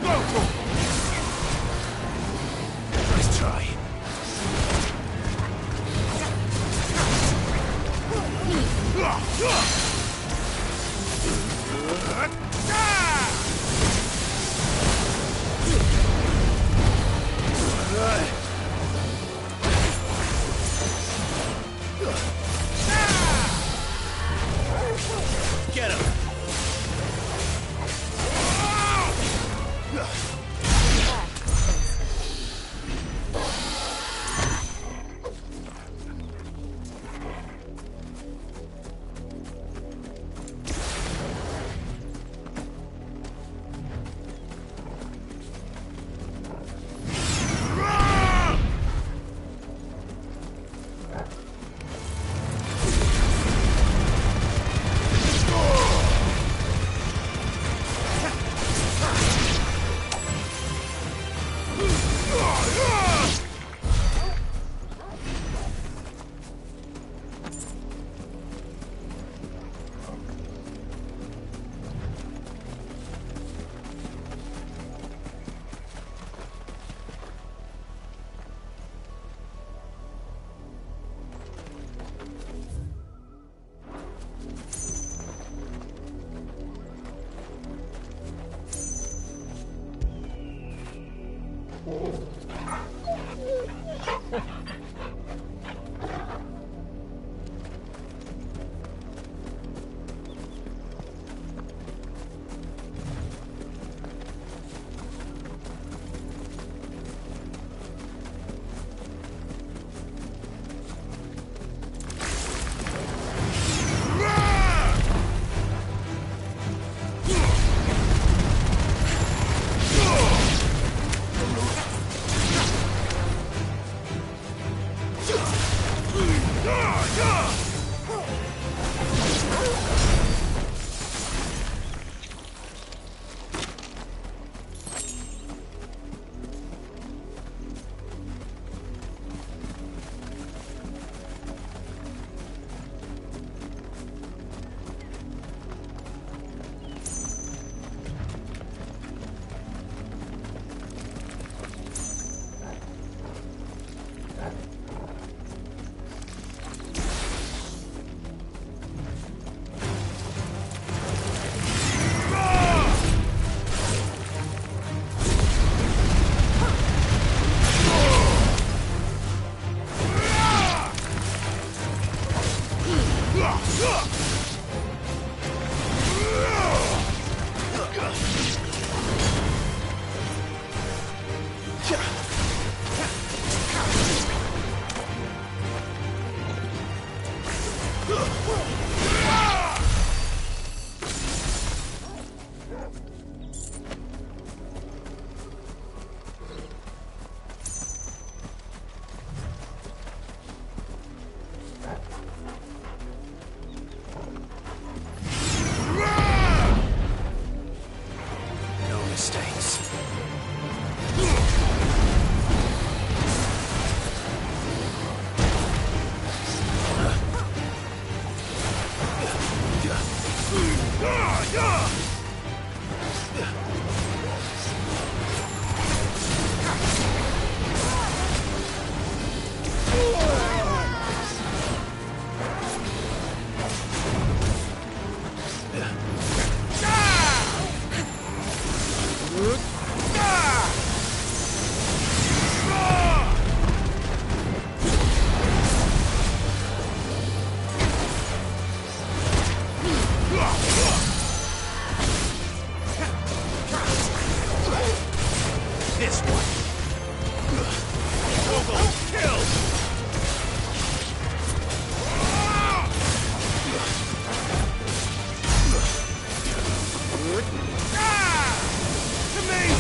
Nice try. Get him! To me!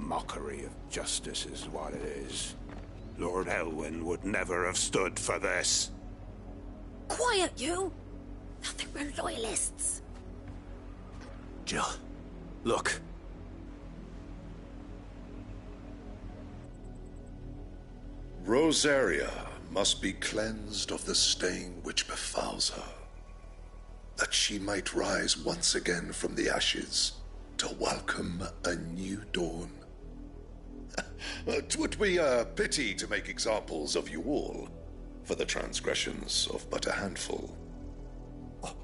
mockery of justice is what it is. Lord Elwyn would never have stood for this. Quiet, you! Thought they were loyalists. Jill, look. Rosaria must be cleansed of the stain which befouls her, that she might rise once again from the ashes to welcome a new dawn. 'Twould be a pity to make examples of you all for the transgressions of but a handful.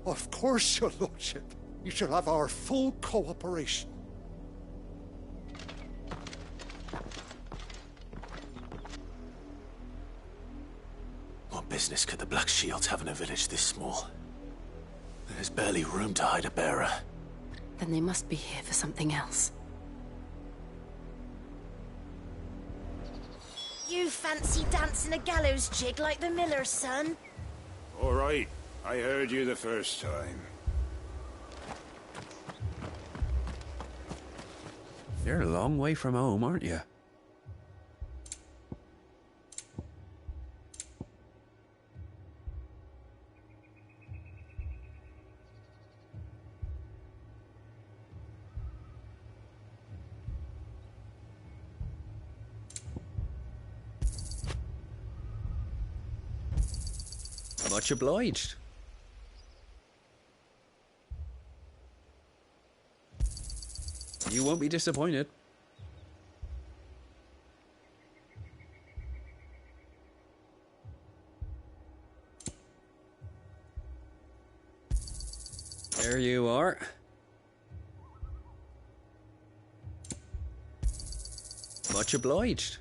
Of course, your lordship. You shall have our full cooperation. What business could the Black Shields have in a village this small? There's barely room to hide a bearer. Then they must be here for something else. You fancy dancing a gallows jig like the miller's son? All right, I heard you the first time. You're a long way from home, aren't you? Much obliged. You won't be disappointed. There you are. Much obliged.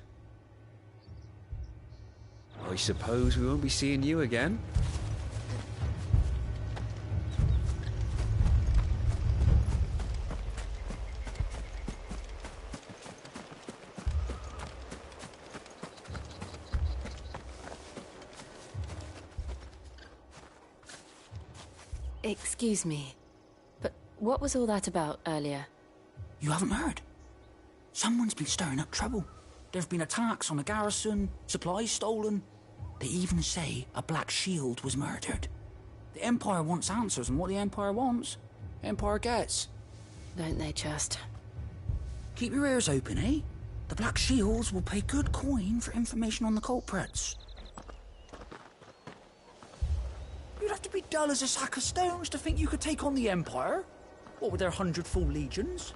I suppose we won't be seeing you again. Excuse me, but what was all that about earlier? You haven't heard? Someone's been stirring up trouble. There've been attacks on the garrison, supplies stolen. They even say a Black Shield was murdered. The Empire wants answers, and what the Empire wants, Empire gets. Don't they just? Keep your ears open, eh? The Black Shields will pay good coin for information on the culprits. You'd have to be dull as a sack of stones to think you could take on the Empire. What with their 100 full legions?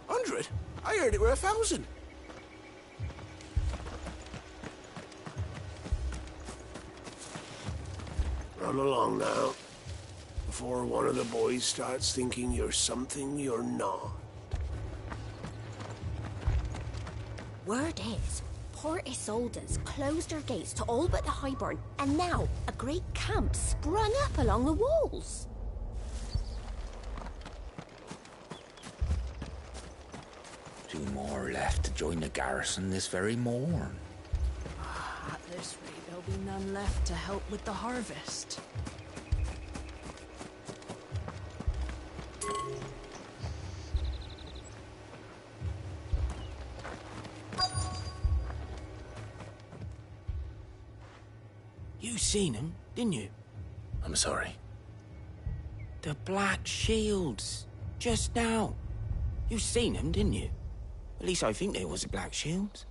100? I heard it were 1,000. Run along now, before one of the boys starts thinking you're something you're not. Word is, Port Isolde's closed her gates to all but the Highborn, and now a great camp sprung up along the walls. Two more left to join the garrison this very morn. At this rate, there'll be none left to help with the harvest. You seen him, didn't you? I'm sorry. The Black Shields. Just now. You seen him, didn't you? At least I think there was a Black Shield.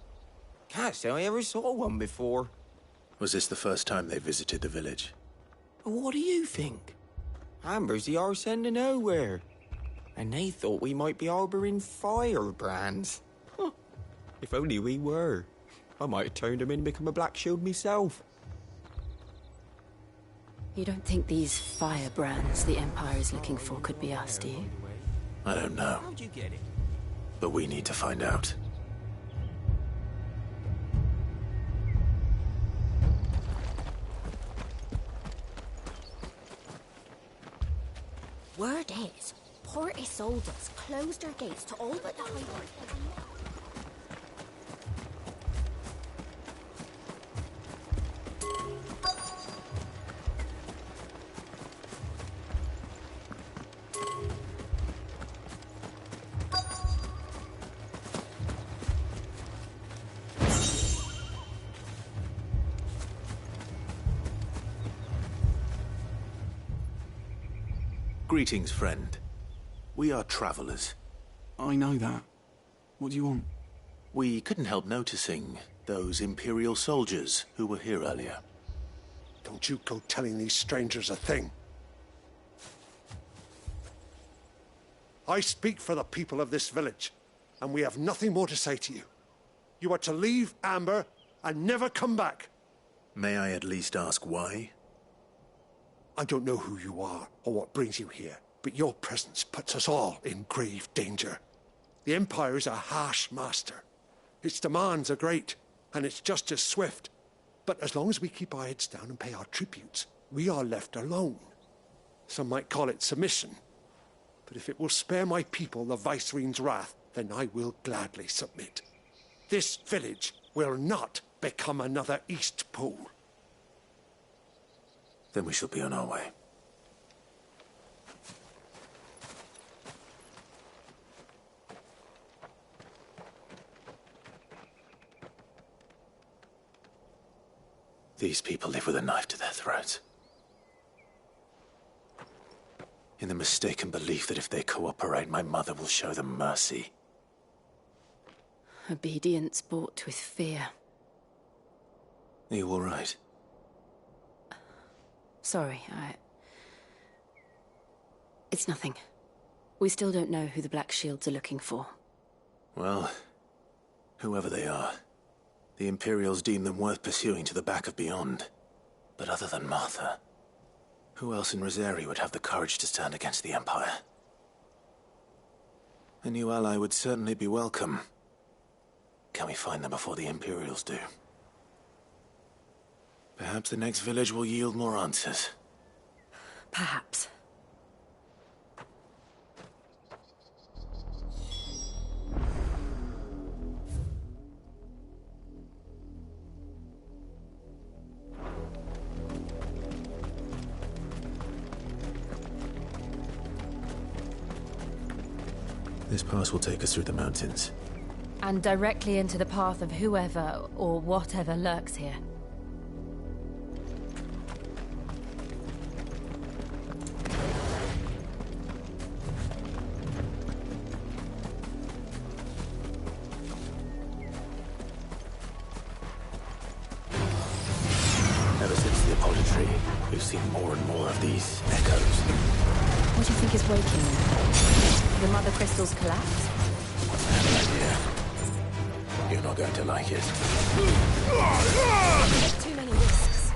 Can't say I ever saw one before. Was this the first time they visited the village? What do you think? Amber's the arse end of nowhere. And they thought we might be harbouring firebrands. Huh. If only we were. I might have turned them in and become a Black Shield myself. You don't think these firebrands the Empire is looking for could be us, do you? I don't know. How'd you get it? But we need to find out. Word is, Port Isolde's closed her gates to all but the Highborn. Greetings, friend. We are travelers. I know that. What do you want? We couldn't help noticing those Imperial soldiers who were here earlier. Don't you go telling these strangers a thing. I speak for the people of this village, and we have nothing more to say to you. You are to leave Amber and never come back. May I at least ask why? I don't know who you are or what brings you here, but your presence puts us all in grave danger. The Empire is a harsh master. Its demands are great, and its justice swift. But as long as we keep our heads down and pay our tributes, we are left alone. Some might call it submission. But if it will spare my people the Viceroy's wrath, then I will gladly submit. This village will not become another Eastpool. Then we shall be on our way. These people live with a knife to their throats. In the mistaken belief that if they cooperate, my mother will show them mercy. Obedience bought with fear. Are you all right? Sorry, It's nothing. We still don't know who the Black Shields are looking for. Well, whoever they are, the Imperials deem them worth pursuing to the back of beyond. But other than Martha, who else in Rosari would have the courage to stand against the Empire? A new ally would certainly be welcome. Can we find them before the Imperials do? Perhaps the next village will yield more answers. Perhaps. This pass will take us through the mountains. And directly into the path of whoever or whatever lurks here. Ever since the Apology, we've seen more and more of these echoes. What do you think is waking them? The Mother Crystal's collapse? I have an idea. You're not going to like it. There's too many risks.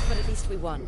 But at least we won.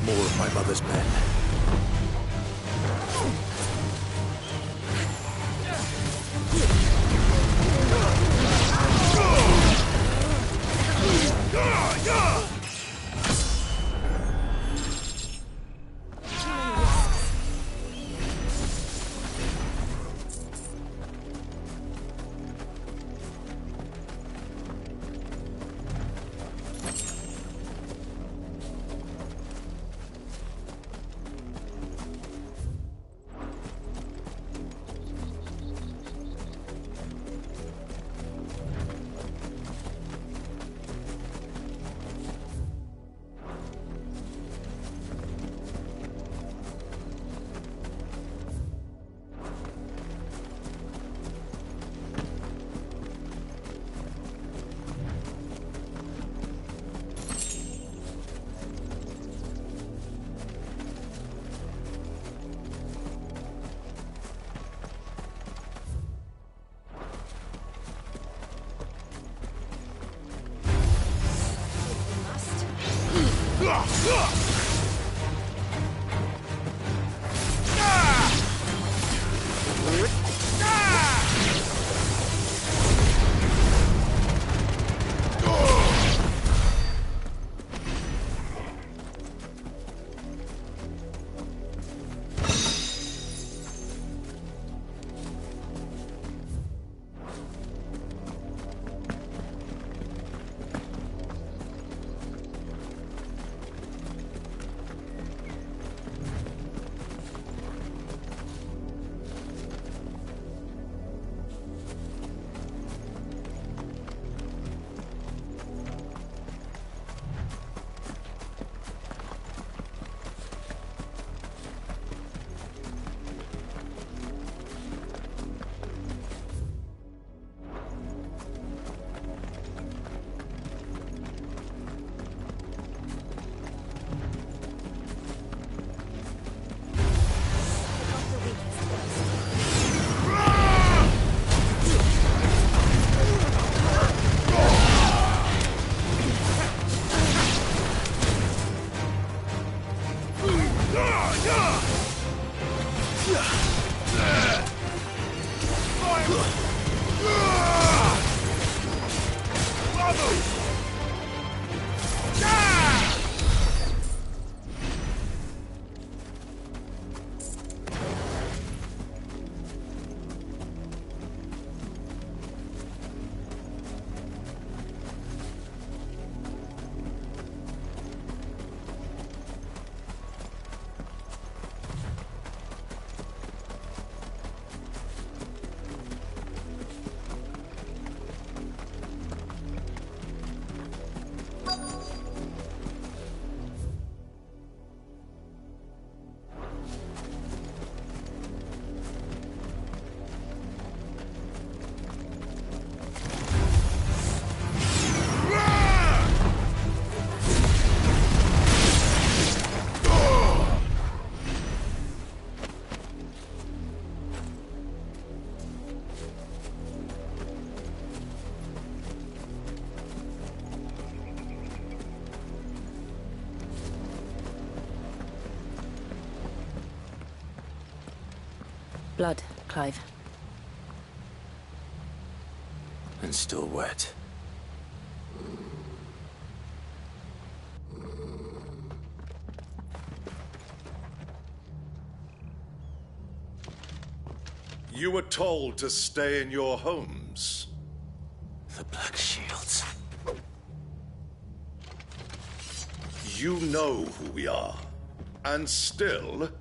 More of my mother's men. Blood, Clive. And still wet. You were told to stay in your homes. The Black Shields. You know who we are. And still,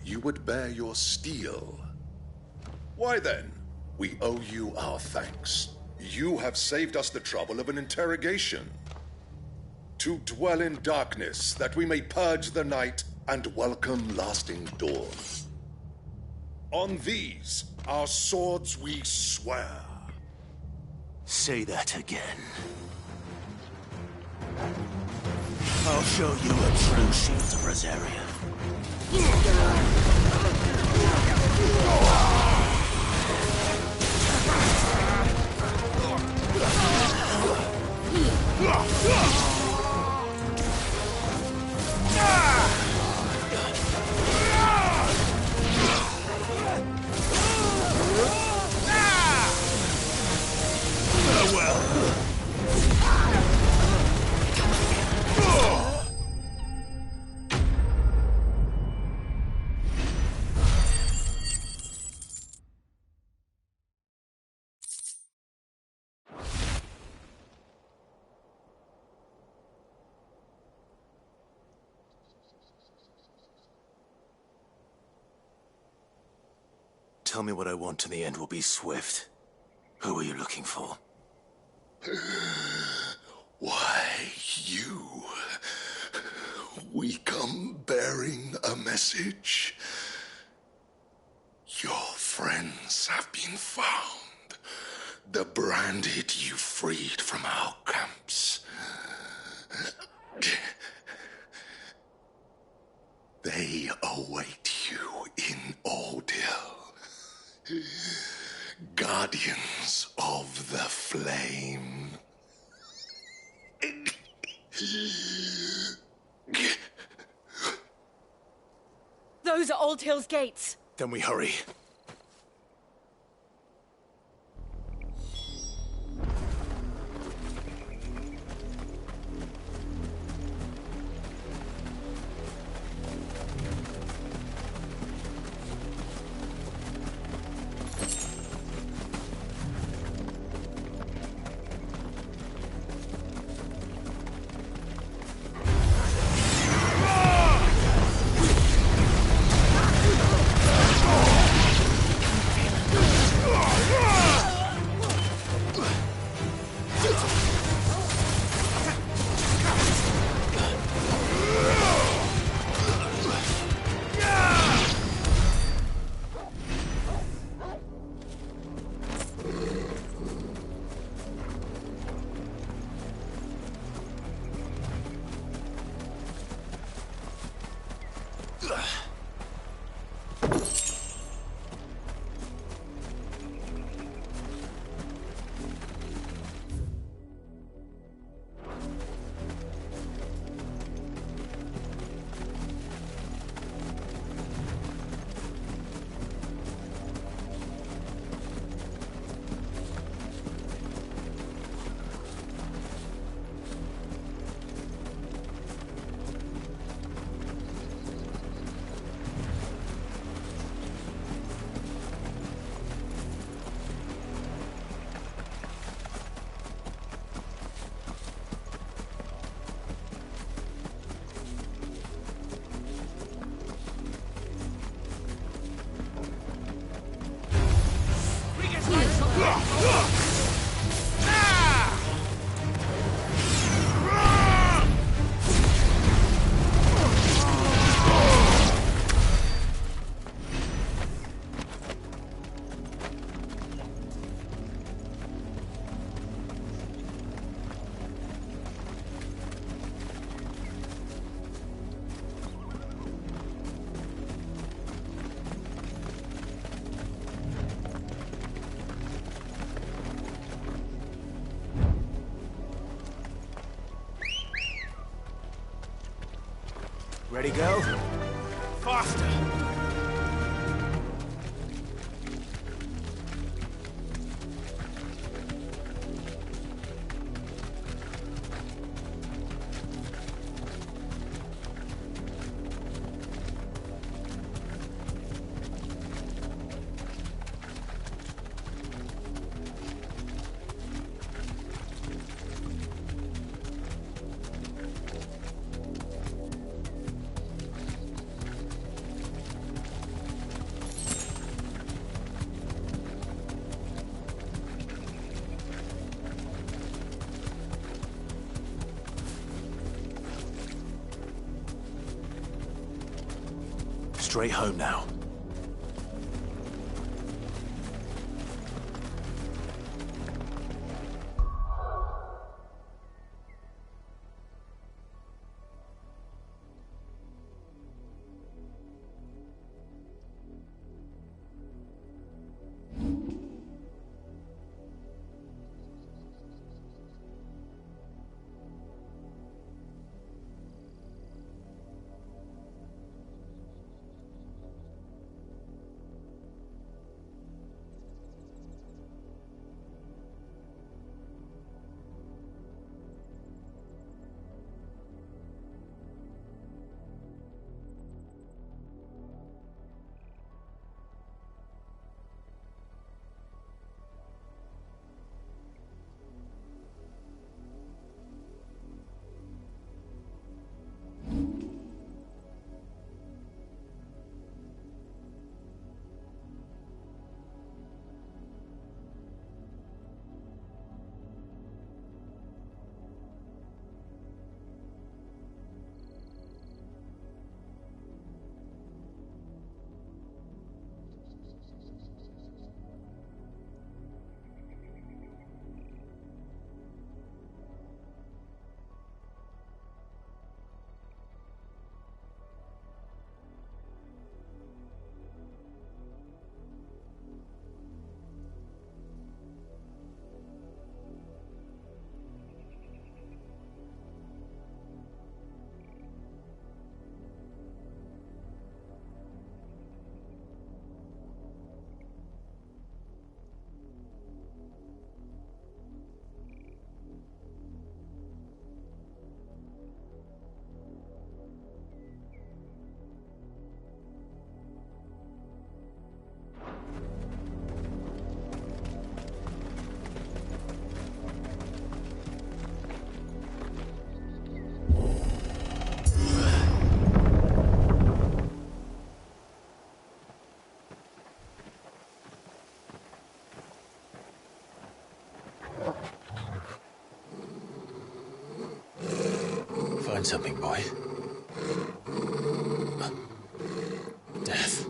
you would bear your steel. Why then, we owe you our thanks. You have saved us the trouble of an interrogation. To dwell in darkness, that we may purge the night and welcome lasting dawn. On these, our swords we swear. Say that again. I'll show you a true shield of Rosaria. Tell me what I want and the end will be swift. Who are you looking for? Why, you. We come bearing a message. Your friends have been found. The branded you freed from our camps. They await you in Ordeal. Guardians of the Flame. Those are Old Hill's gates. Then we hurry. Ready, go? Faster! straight home now. Find something, boy. Death.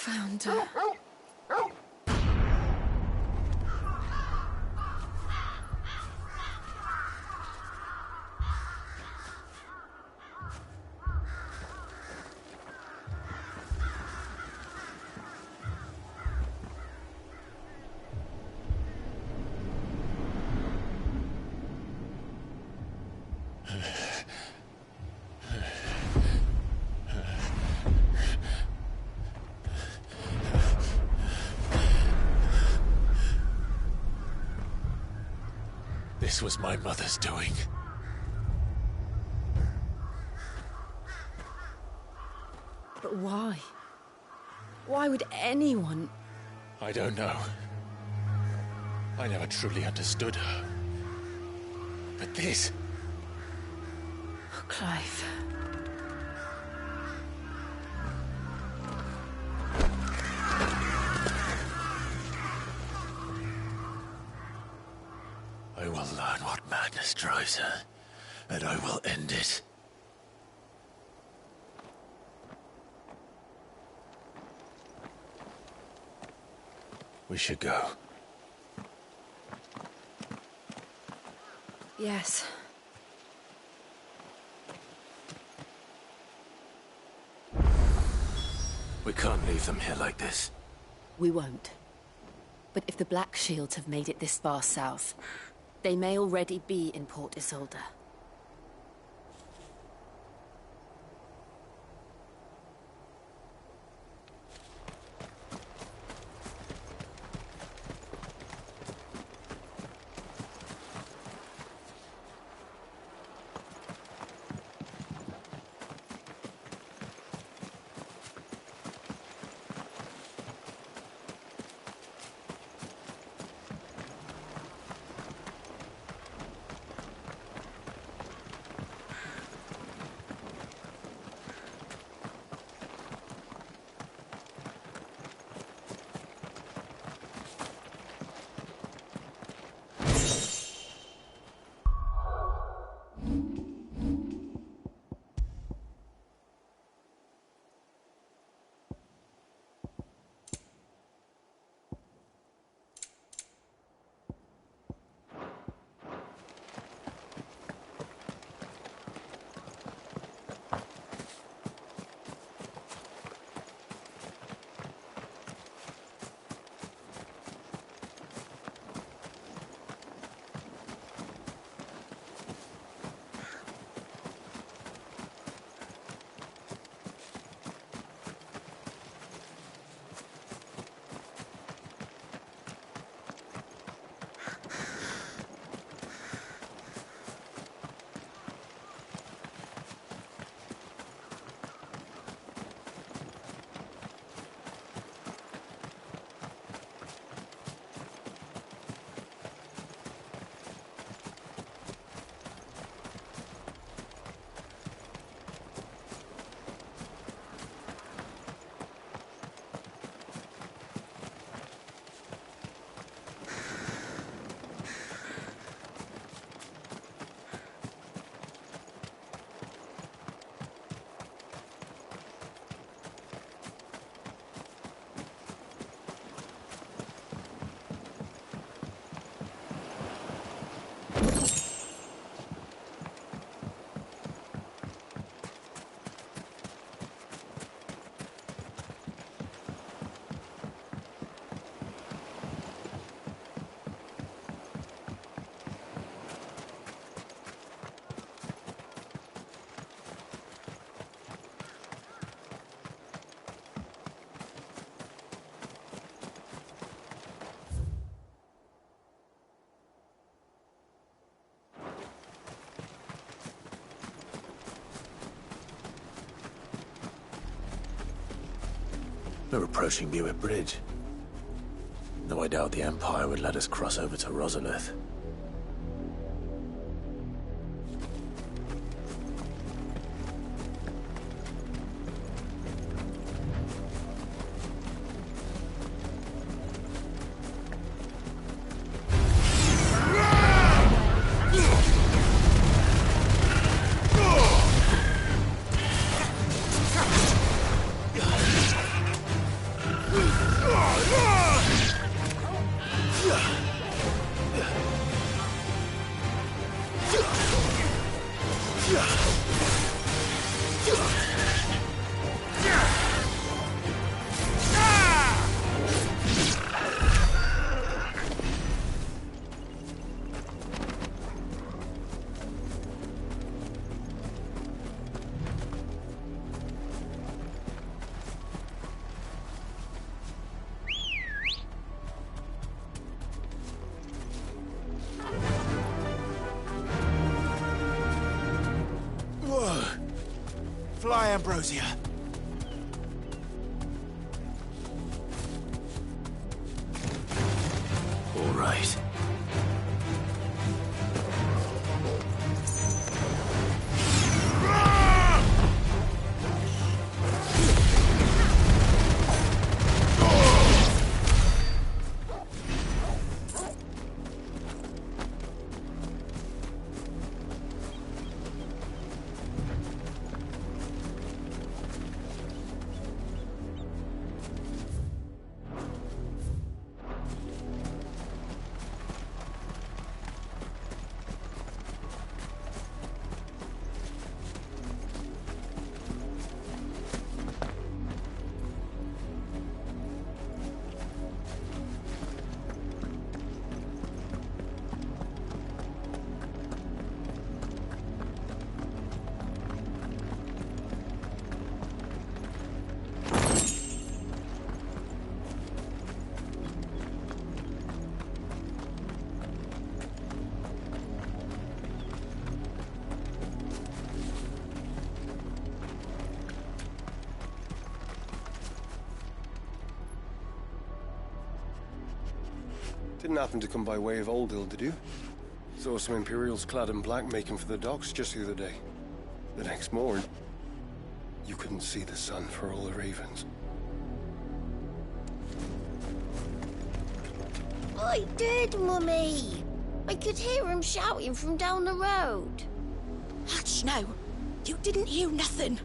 Found her. This was my mother's doing. But why? Why would anyone... I don't know. I never truly understood her. But this... Oh, Clive. I will learn what madness drives her, and I will end it. We should go. Yes. We can't leave them here like this. We won't. But if the Black Shields have made it this far south, they may already be in Port Isolde. We're approaching Buick Bridge. Though I doubt the Empire would let us cross over to Rosalith. Fly, Ambrosia. All right. Didn't happen to come by way of Oldhill, did you? Saw some Imperials clad in black making for the docks just the other day. The next morn, you couldn't see the sun for all the ravens. I did, Mummy. I could hear him shouting from down the road. Hush now. You didn't hear nothing.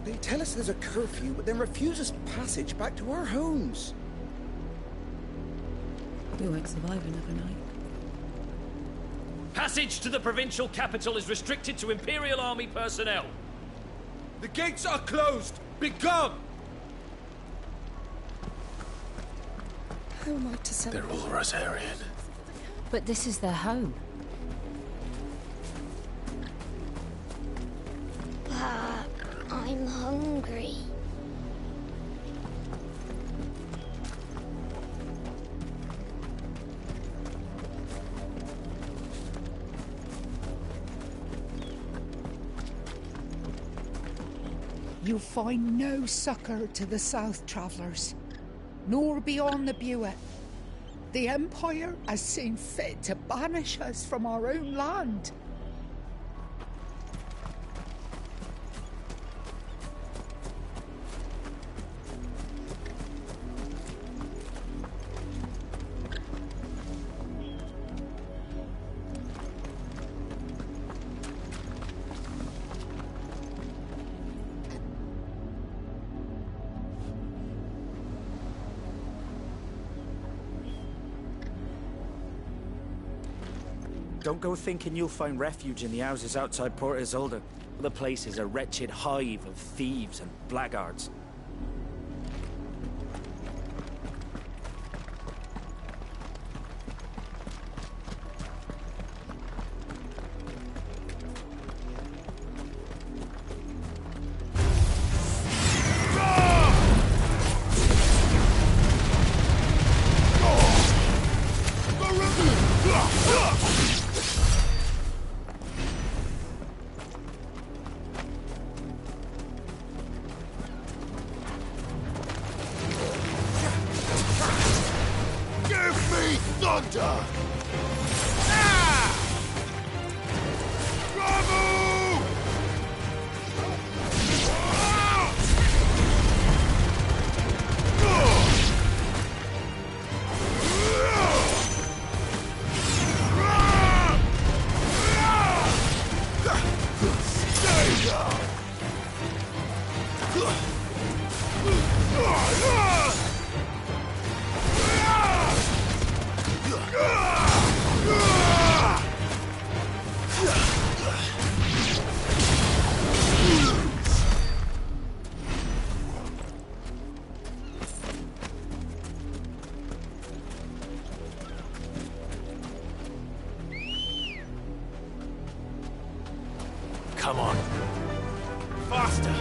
They tell us there's a curfew, but then refuse us passage back to our homes. You won't survive another night. Passage to the provincial capital is restricted to Imperial Army personnel. The gates are closed! Begone! How am I to celebrate? They're all Rosarian. But this is their home. I'm hungry. You'll find no succor to the South Travellers, nor beyond the Buet. The Empire has seen fit to banish us from our own land. Don't go thinking you'll find refuge in the houses outside Port Isolde. The place is a wretched hive of thieves and blackguards. Give me thunder! Come on. Faster!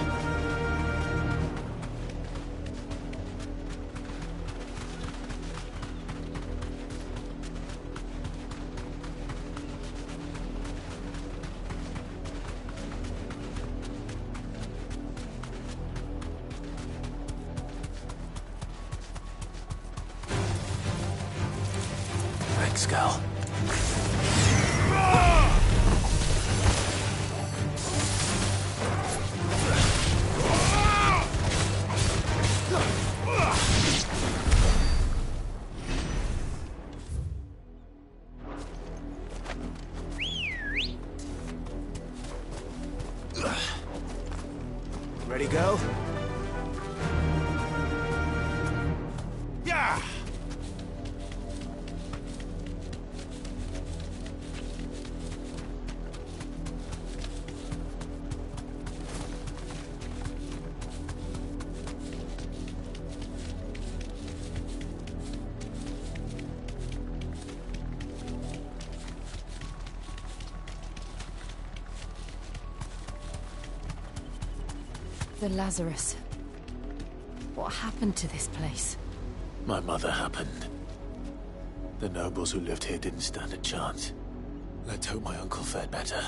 Thanks, Gal. Ready, go? Yeah! The Lazarus. What happened to this place? My mother happened. The nobles who lived here didn't stand a chance. Let's hope my uncle fared better.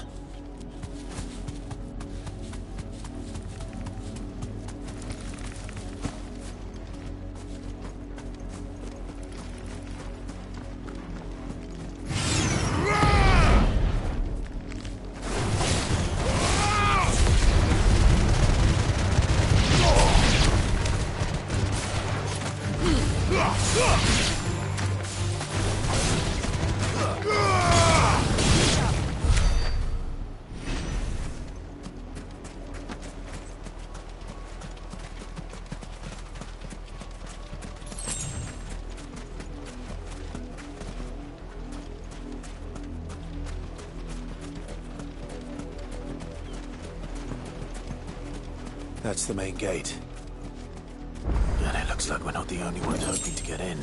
That's the main gate. And it looks like we're not the only ones hoping to get in.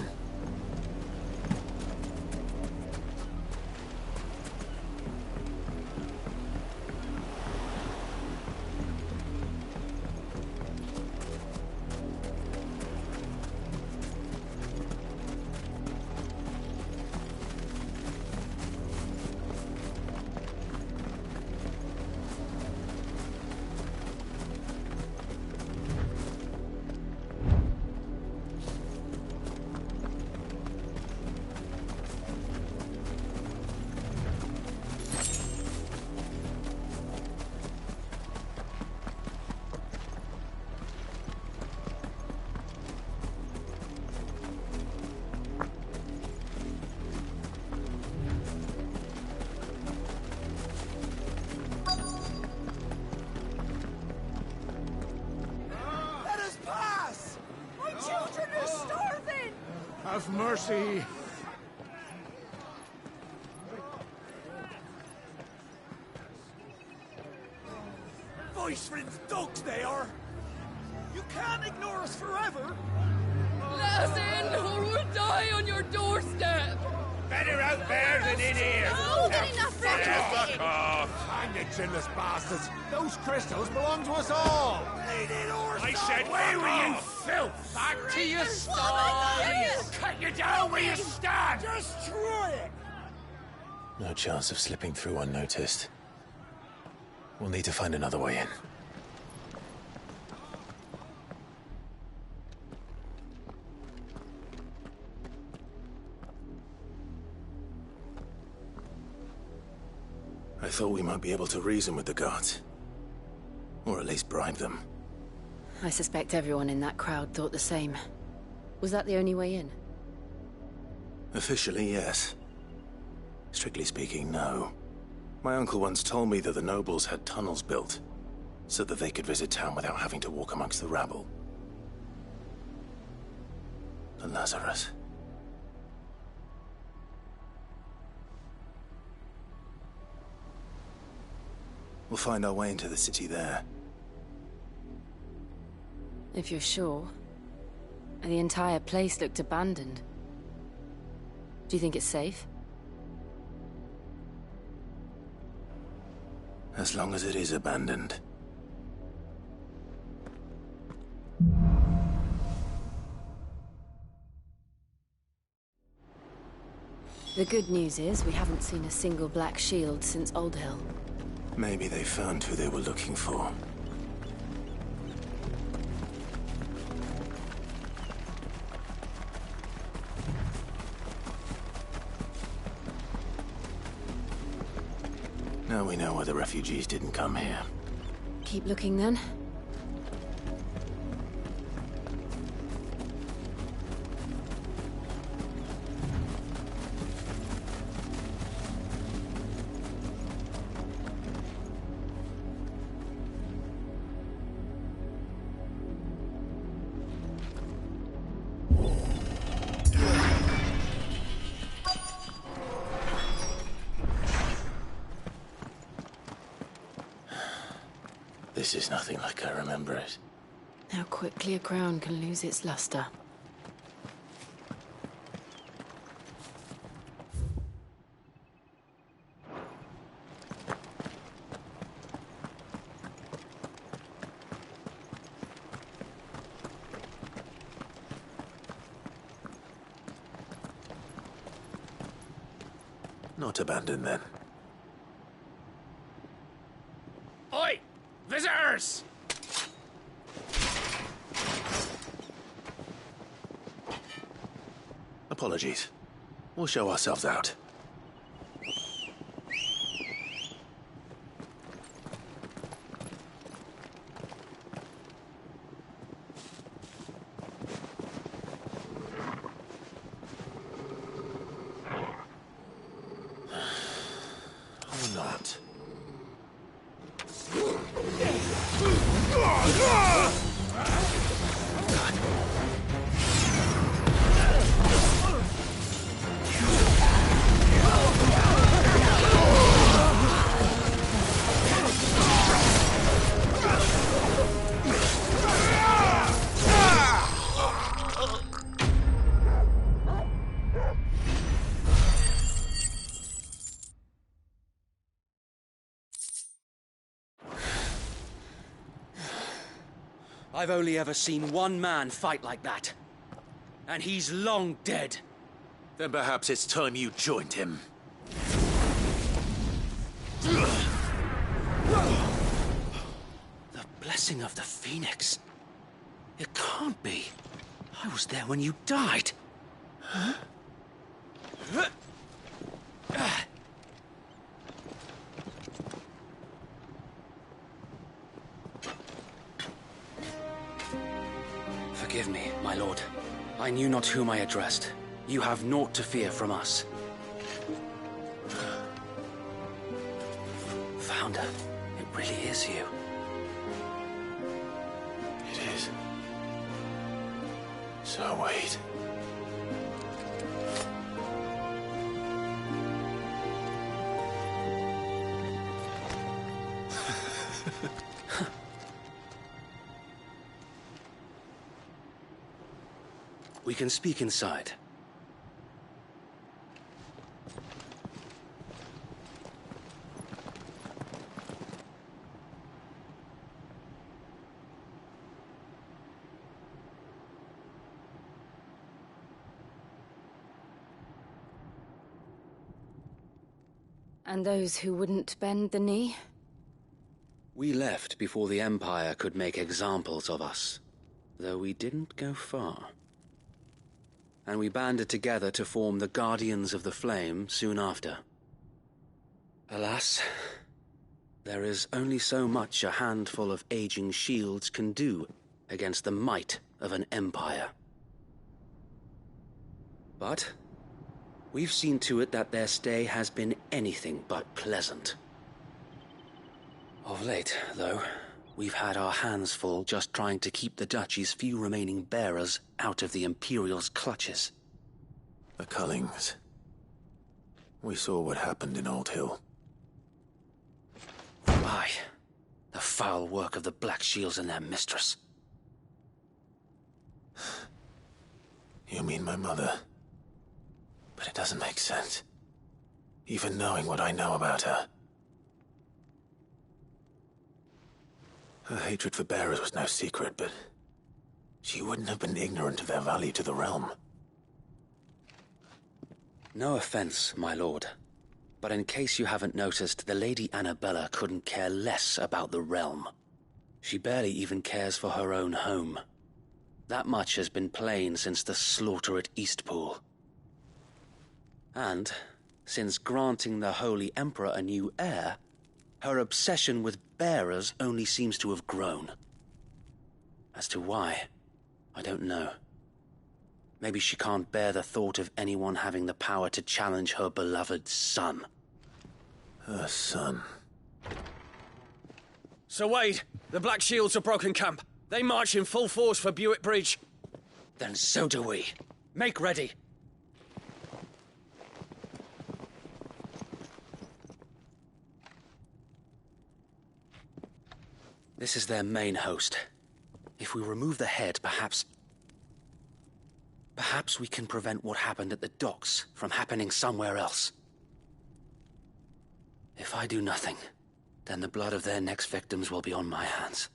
Have mercy. Voice-rinsed dogs they are! You can't ignore us forever! Let us in, or we'll die on your doorstep! Better out there than in here! Oh, good enough, Fuck off! Hang the chinless bastards! Those crystals belong to us all! I said, away with you, filth! Back to your stall! Cut you down where you stand! Destroy it! No chance of slipping through unnoticed. We'll need to find another way in. I thought we might be able to reason with the guards. Or at least bribe them. I suspect everyone in that crowd thought the same. Was that the only way in? Officially, yes. Strictly speaking, no. My uncle once told me that the nobles had tunnels built, so that they could visit town without having to walk amongst the rabble. The Lazarus. We'll find our way into the city there. If you're sure. The entire place looked abandoned. Do you think it's safe? As long as it is abandoned. The good news is we haven't seen a single black shield since Old Hill. Maybe they found who they were looking for. Now we know why the refugees didn't come here. Keep looking then. This is nothing like I remember it. How quickly a crown can lose its luster. Not abandoned then. Oi! Visitors! Apologies. We'll show ourselves out. Or not. I've only ever seen one man fight like that. And he's long dead. Then perhaps it's time you joined him. The blessing of the Phoenix. It can't be. I was there when you died. Huh? Forgive me, my lord. I knew not whom I addressed. You have naught to fear from us. Founder, it really is you. It is. So wait. We can speak inside. And those who wouldn't bend the knee? We left before the Empire could make examples of us, though we didn't go far. And we banded together to form the Guardians of the Flame soon after. Alas, there is only so much a handful of aging shields can do against the might of an empire. But we've seen to it that their stay has been anything but pleasant. Of late, though, we've had our hands full just trying to keep the Duchy's few remaining bearers out of the Imperial's clutches. The Cullings. We saw what happened in Old Hill. Aye, the foul work of the Black Shields and their mistress. You mean my mother? But it doesn't make sense. Even knowing what I know about her. Her hatred for bearers was no secret, but she wouldn't have been ignorant of their value to the realm. No offense, my lord, but in case you haven't noticed, the Lady Annabella couldn't care less about the realm. She barely even cares for her own home. That much has been plain since the slaughter at Eastpool. And, since granting the Holy Emperor a new heir, her obsession with bearers only seems to have grown. As to why, I don't know. Maybe she can't bear the thought of anyone having the power to challenge her beloved son. Her son. Sir Wade, the Black Shields have broken camp. They march in full force for Buick Bridge. Then so do we. Make ready. This is their main host. If we remove the head, perhaps we can prevent what happened at the docks from happening somewhere else. If I do nothing, then the blood of their next victims will be on my hands.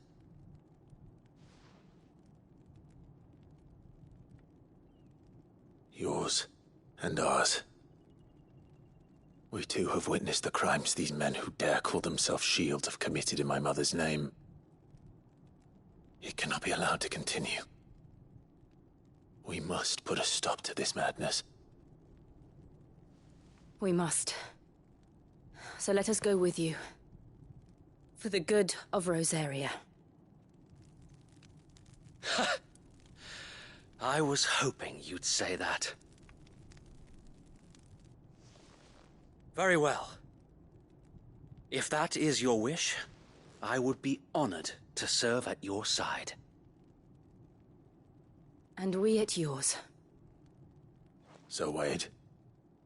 Yours and ours. We too have witnessed the crimes these men who dare call themselves shields have committed in my mother's name. It cannot be allowed to continue. We must put a stop to this madness. We must. So let us go with you. For the good of Rosaria. I was hoping you'd say that. Very well. If that is your wish, I would be honored to serve at your side. And we at yours. So, Wade,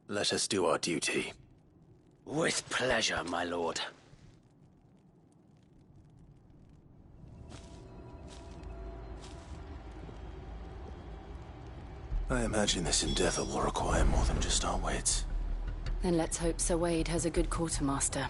let us do our duty. With pleasure, my lord. I imagine this endeavor will require more than just our wits. Then let's hope Sir Wade has a good quartermaster.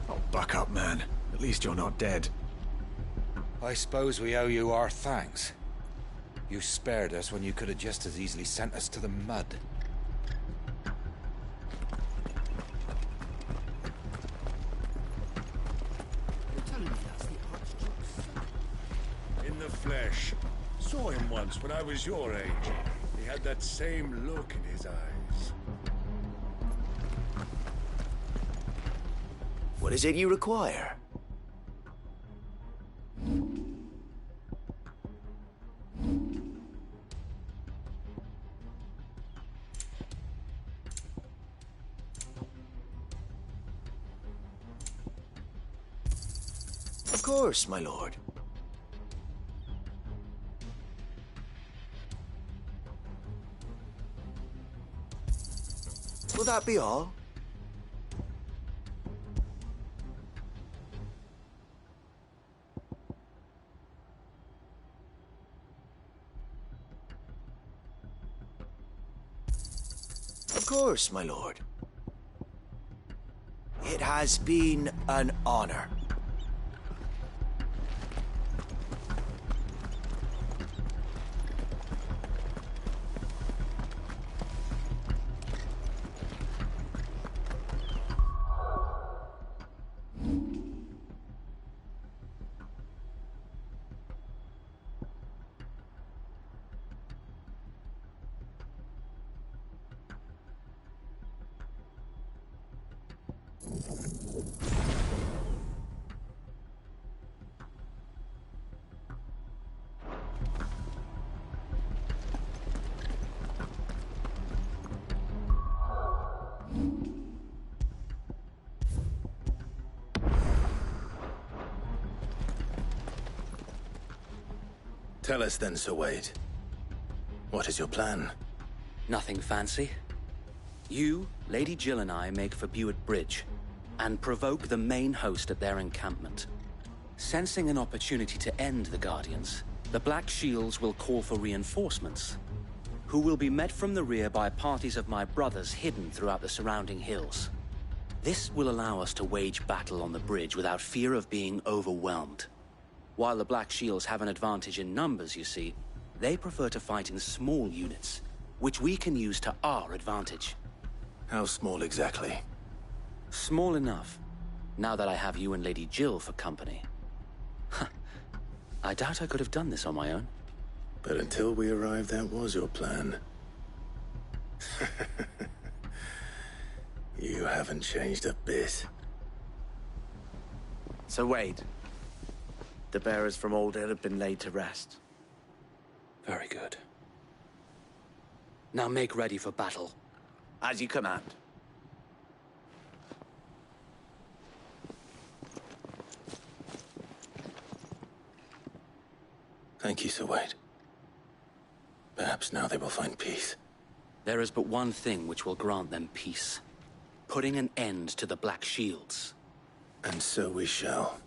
Oh, buck up, man. At least you're not dead. I suppose we owe you our thanks. You spared us when you could have just as easily sent us to the mud. In the flesh. Saw him once when I was your age. He had that same look in his eyes. What is it you require? Of course, my lord. Will that be all? Of course, my lord. It has been an honor. Tell us then, Sir Wade. What is your plan? Nothing fancy. You, Lady Jill and I make for Buett Bridge, and provoke the main host at their encampment. Sensing an opportunity to end the Guardians, the Black Shields will call for reinforcements, who will be met from the rear by parties of my brothers hidden throughout the surrounding hills. This will allow us to wage battle on the bridge without fear of being overwhelmed. While the Black Shields have an advantage in numbers, you see, they prefer to fight in small units, which we can use to our advantage. How small exactly? Small enough, now that I have you and Lady Jill for company. I doubt I could have done this on my own. But until we arrived, that was your plan. You haven't changed a bit. So Wade, the bearers from Old Hill have been laid to rest. Very good. Now make ready for battle. As you command. Thank you, Sir Wade. Perhaps now they will find peace. There is but one thing which will grant them peace. Putting an end to the Black Shields. And so we shall.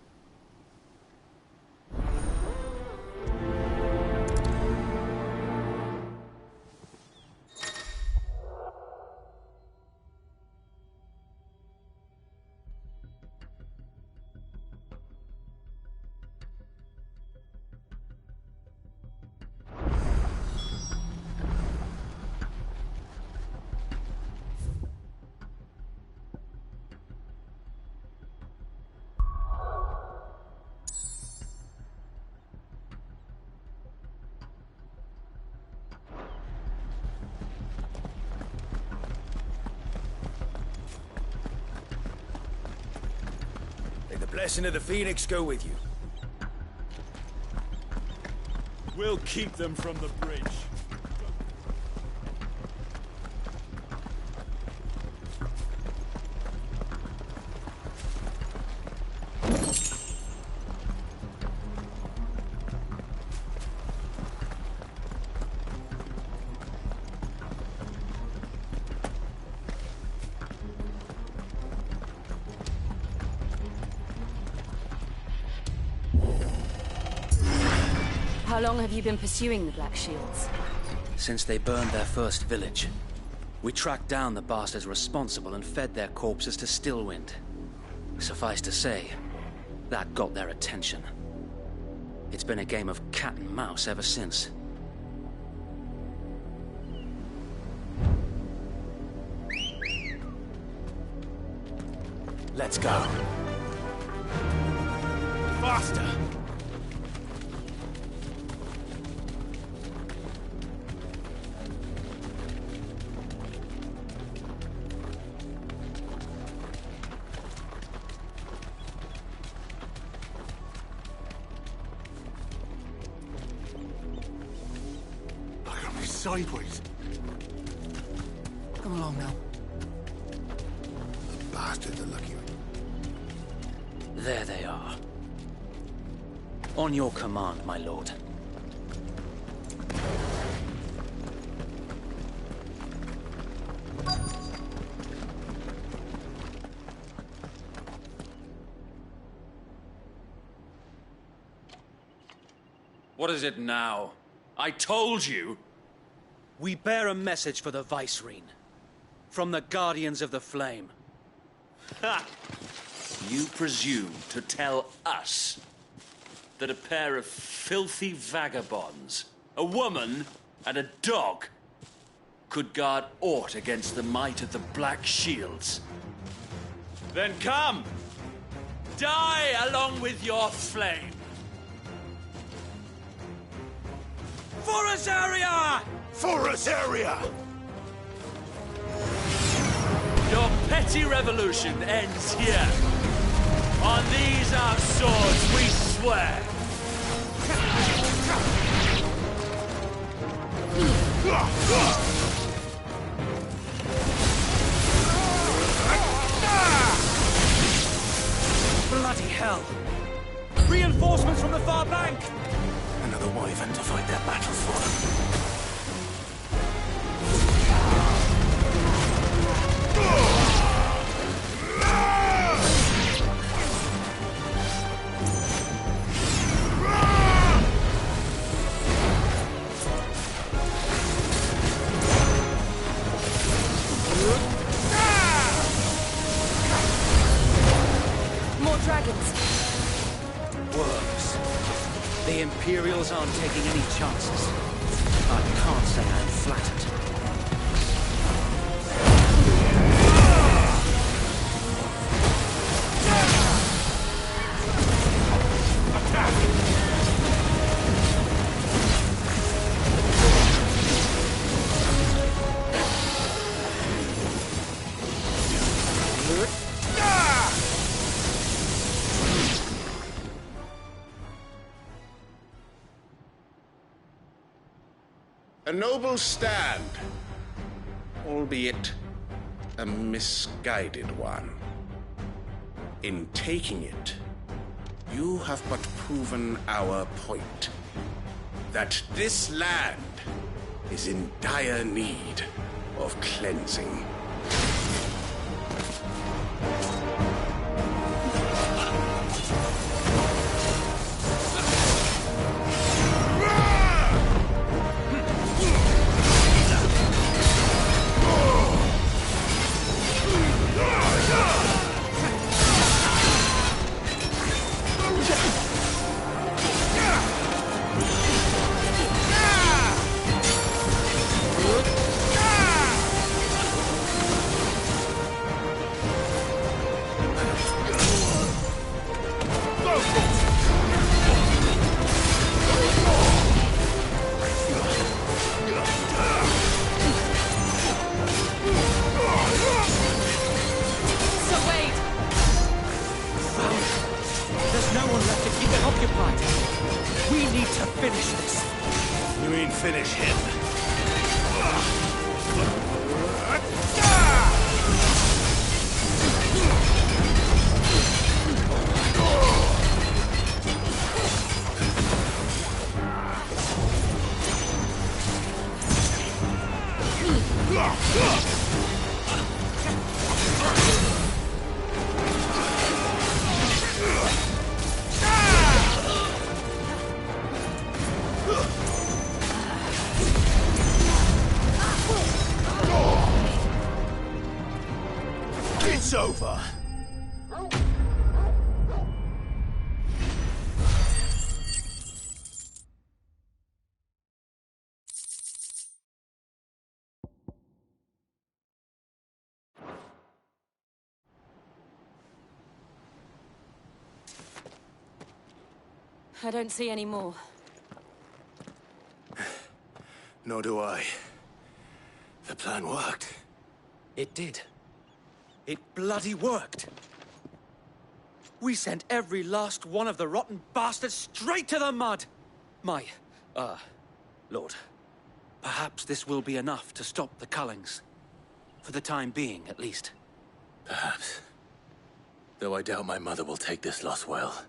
Blessing of the Phoenix go with you. We'll keep them from the bridge. How long have you been pursuing the Black Shields? Since they burned their first village. We tracked down the bastards responsible and fed their corpses to Stillwind. Suffice to say, that got their attention. It's been a game of cat and mouse ever since. Let's go. Faster! Sideways. Come along now. The bastards are lucky. There they are. On your command, my lord. What is it now? I told you! We bear a message for the Vicereine. From the Guardians of the Flame. Ha! You presume to tell us that a pair of filthy vagabonds, a woman and a dog, could guard aught against the might of the Black Shields? Then come! Die along with your flame! For Azaria! For Azaria! Your petty revolution ends here. On these our swords we swear. Bloody hell! Reinforcements from the far bank! Another wyvern to fight their battles for them. More dragons. Works. The Imperials aren't taking any chances. I can't say I'm flattered. A noble stand, albeit a misguided one. In taking it, you have but proven our point, that this land is in dire need of cleansing. Finish him. It's over. I don't see any more. Nor do I. The plan worked. It did. It bloody worked. We sent every last one of the rotten bastards straight to the mud! Lord, perhaps this will be enough to stop the Cullings. For the time being, at least. Perhaps. Though I doubt my mother will take this loss well.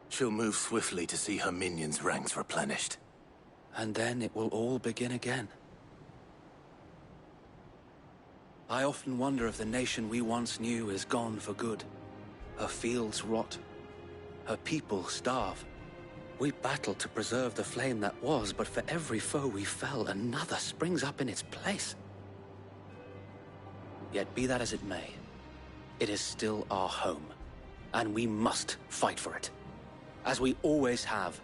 She'll move swiftly to see her minions' ranks replenished. And then it will all begin again. I often wonder if the nation we once knew is gone for good. Her fields rot. Her people starve. We battled to preserve the flame that was, but for every foe we fell, another springs up in its place. Yet be that as it may, it is still our home, and we must fight for it, as we always have,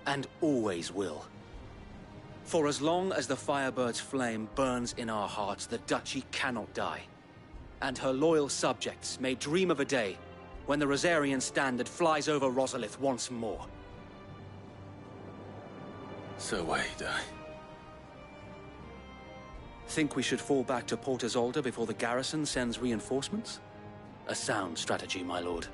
and always will. For as long as the Firebird's flame burns in our hearts, the Duchy cannot die, and her loyal subjects may dream of a day when the Rosarian standard flies over Rosalith once more. So wait, Think we should fall back to Port Isolde before the garrison sends reinforcements? A sound strategy, my lord.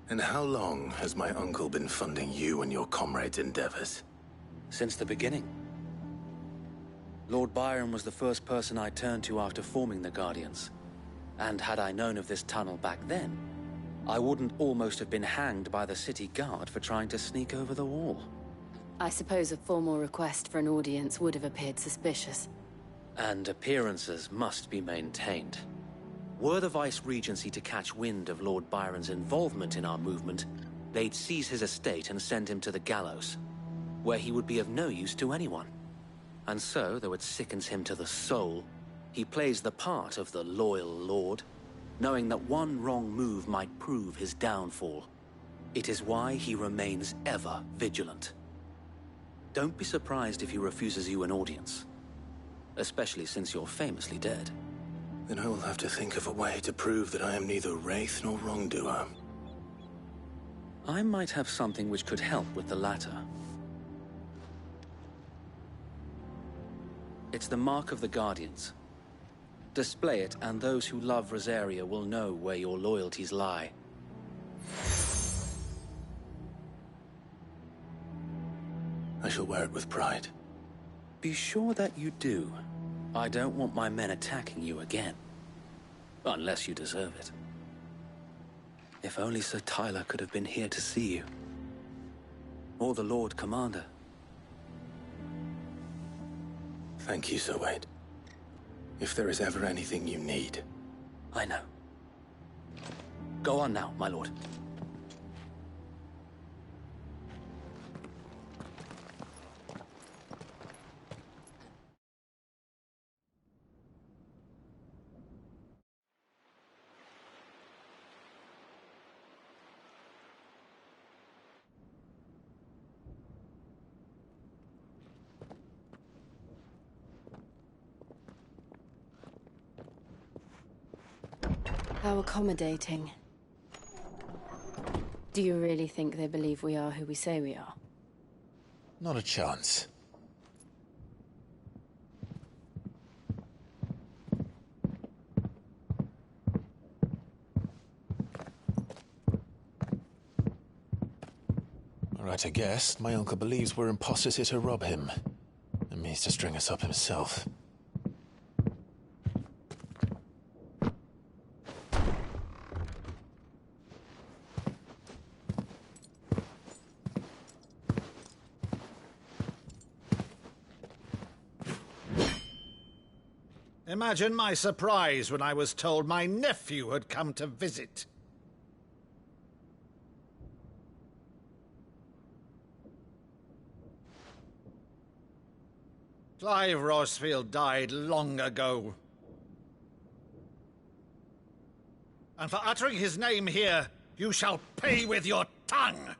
And how long has my uncle been funding you and your comrades' endeavors? Since the beginning. Lord Byron was the first person I turned to after forming the Guardians. And had I known of this tunnel back then, I wouldn't almost have been hanged by the city guard for trying to sneak over the wall. I suppose a formal request for an audience would have appeared suspicious. And appearances must be maintained. Were the Vice-Regency to catch wind of Lord Byron's involvement in our movement, they'd seize his estate and send him to the gallows, where he would be of no use to anyone. And so, though it sickens him to the soul, he plays the part of the loyal lord, knowing that one wrong move might prove his downfall. It is why he remains ever vigilant. Don't be surprised if he refuses you an audience, especially since you're famously dead. Then I will have to think of a way to prove that I am neither wraith nor wrongdoer. I might have something which could help with the latter. It's the Mark of the Guardians. Display it, and those who love Rosaria will know where your loyalties lie. I shall wear it with pride. Be sure that you do. I don't want my men attacking you again. Unless you deserve it. If only Sir Tyler could have been here to see you. Or the Lord Commander. Thank you, Sir Wade. If there is ever anything you need. I know. Go on now, my lord. How accommodating. Do you really think they believe we are who we say we are? Not a chance. Right, I guess. My uncle believes we're imposters here to rob him. And means to string us up himself. Imagine my surprise when I was told my nephew had come to visit. Clive Rosfield died long ago. And for uttering his name here, you shall pay with your tongue!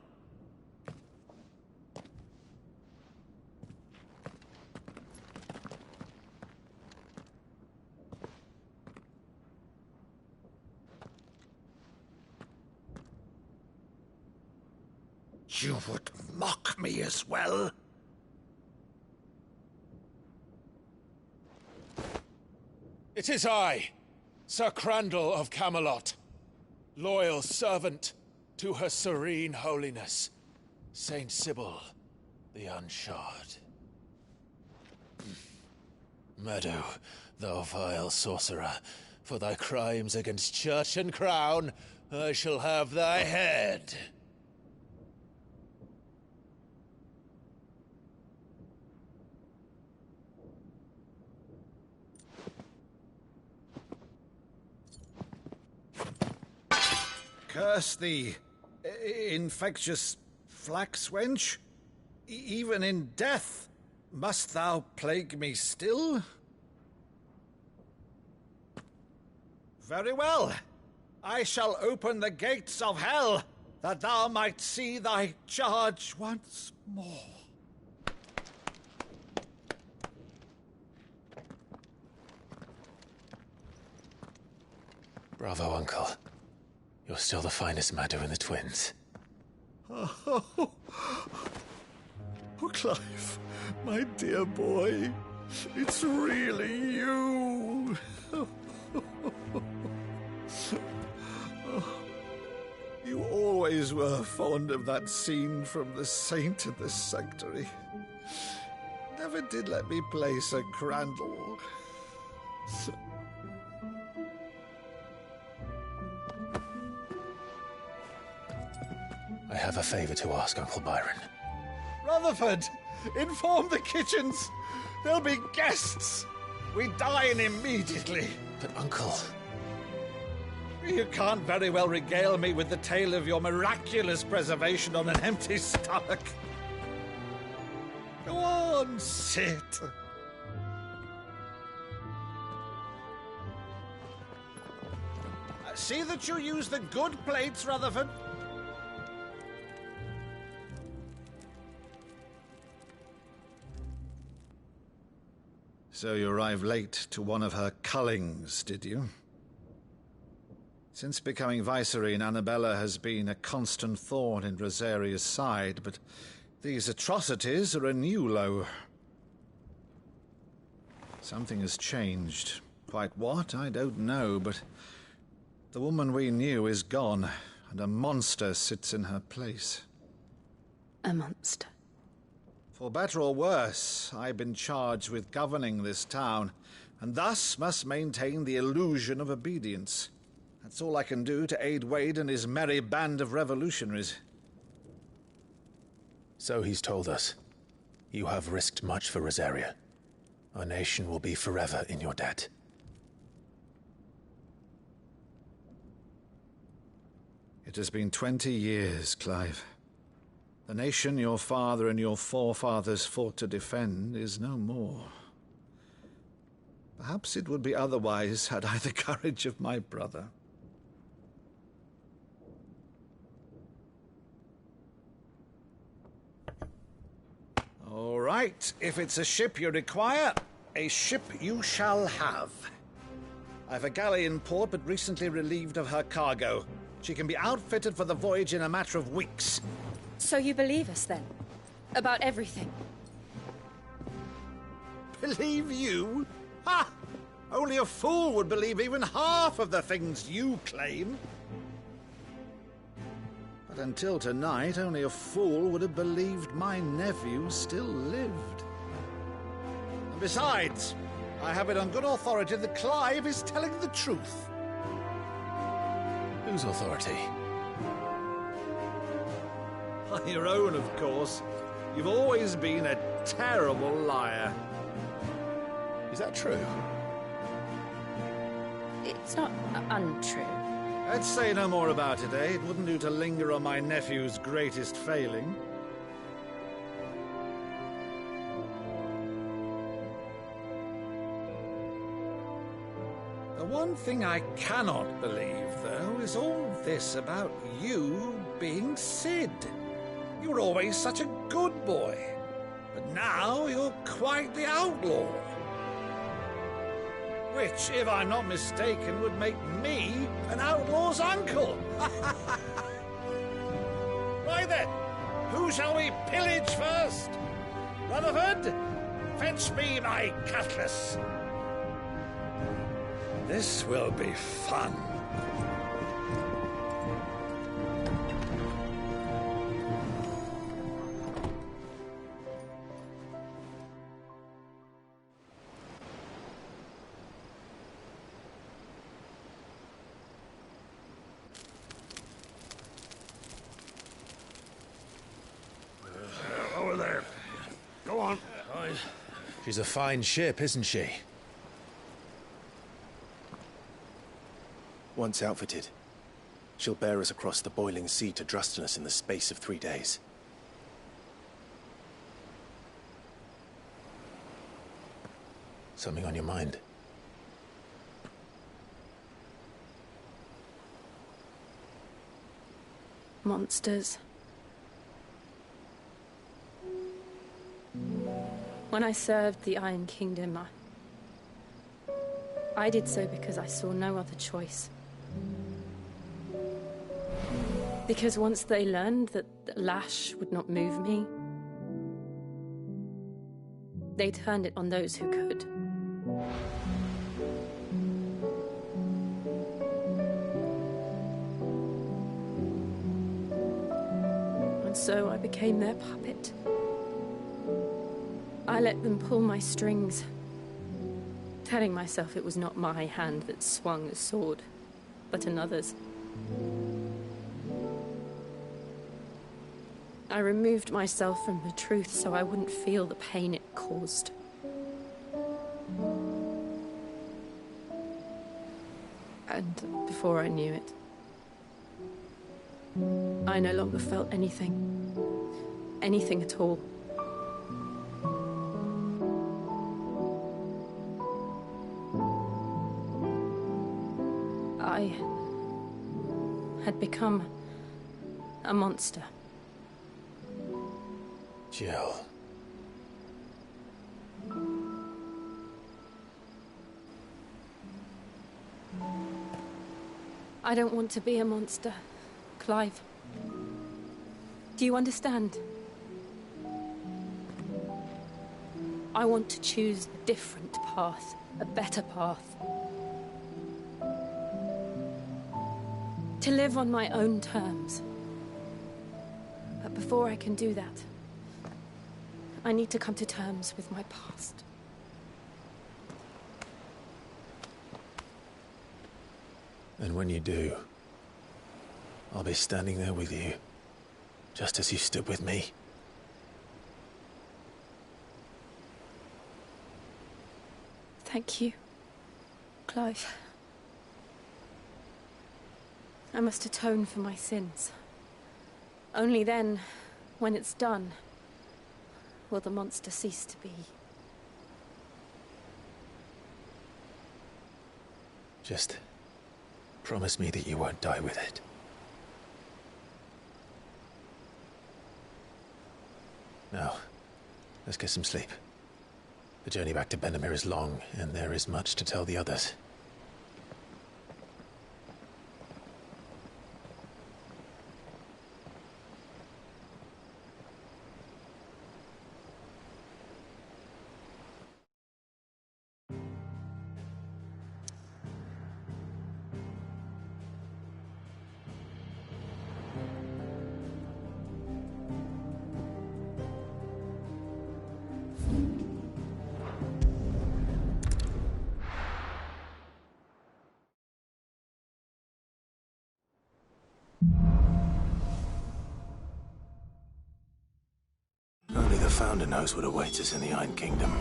You would mock me as well? It is I, Sir Crandall of Camelot, loyal servant to Her Serene Holiness, Saint Sybil the Unshod. Meadow, thou vile sorcerer, for thy crimes against church and crown, I shall have thy head. Curse thee, infectious flax wench. Even in death, must thou plague me still? Very well. I shall open the gates of hell, that thou might see thy charge once more. Bravo, Uncle. You're still the finest Meadow in the twins. Oh, Clive, my dear boy, it's really you. You always were fond of that scene from The Saint in the Sanctuary. Never did let me play Sir Crandall. I have a favor to ask, Uncle Byron. Rutherford, inform the kitchens. There'll be guests. We dine immediately. But, Uncle... You can't very well regale me with the tale of your miraculous preservation on an empty stomach. Go on, sit. See that you use the good plates, Rutherford. So you arrived late to one of her cullings, did you? Since becoming Vicereine, Annabella has been a constant thorn in Rosaria's side, but these atrocities are a new low. Something has changed. Quite what, I don't know, but the woman we knew is gone, and a monster sits in her place. A monster? For better or worse, I've been charged with governing this town, and thus must maintain the illusion of obedience. That's all I can do to aid Wade and his merry band of revolutionaries. So he's told us. You have risked much for Rosaria. Our nation will be forever in your debt. It has been 20 years, Clive. The nation your father and your forefathers fought to defend is no more. Perhaps it would be otherwise had I the courage of my brother. All right, if it's a ship you require, a ship you shall have. I've a galley in port, but recently relieved of her cargo. She can be outfitted for the voyage in a matter of weeks. So you believe us, then? About everything? Believe you? Ha! Only a fool would believe even half of the things you claim. But until tonight, only a fool would have believed my nephew still lived. And besides, I have it on good authority that Clive is telling the truth. Whose authority? On your own, of course. You've always been a terrible liar. Is that true? It's not untrue. Let's say no more about it, eh? It wouldn't do to linger on my nephew's greatest failing. The one thing I cannot believe, though, is all this about you being Sid. You were always such a good boy, but now you're quite the outlaw. Which, if I'm not mistaken, would make me an outlaw's uncle. Right then, who shall we pillage first? Rutherford, fetch me my cutlass. This will be fun. on. She's a fine ship, isn't she? Once outfitted, she'll bear us across the boiling sea to Drustinus in the space of 3 days. Something on your mind? Monsters. When I served the Iron Kingdom, I did so because I saw no other choice. Because once they learned that the lash would not move me, they turned it on those who could. And so I became their puppet. I let them pull my strings, telling myself it was not my hand that swung the sword, but another's. I removed myself from the truth so I wouldn't feel the pain it caused. And before I knew it, I no longer felt anything. Anything at all. I had become a monster. Jill. I don't want to be a monster, Clive. Do you understand? I want to choose a different path, a better path. To live on my own terms. But before I can do that, I need to come to terms with my past. And when you do, I'll be standing there with you, just as you stood with me. Thank you, Clive. I must atone for my sins. Only then, when it's done, will the monster cease to be. Just promise me that you won't die with it. Now, let's get some sleep. The journey back to Benamir is long, and there is much to tell the others. Only the Founder knows what awaits us in the Iron Kingdom.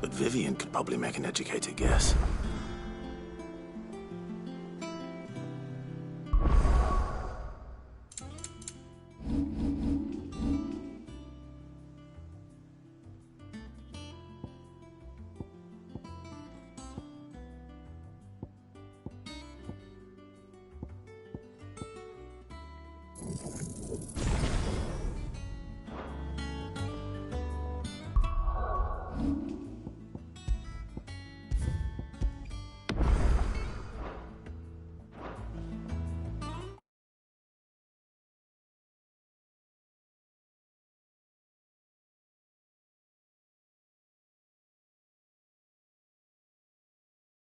But Vivian could probably make an educated guess.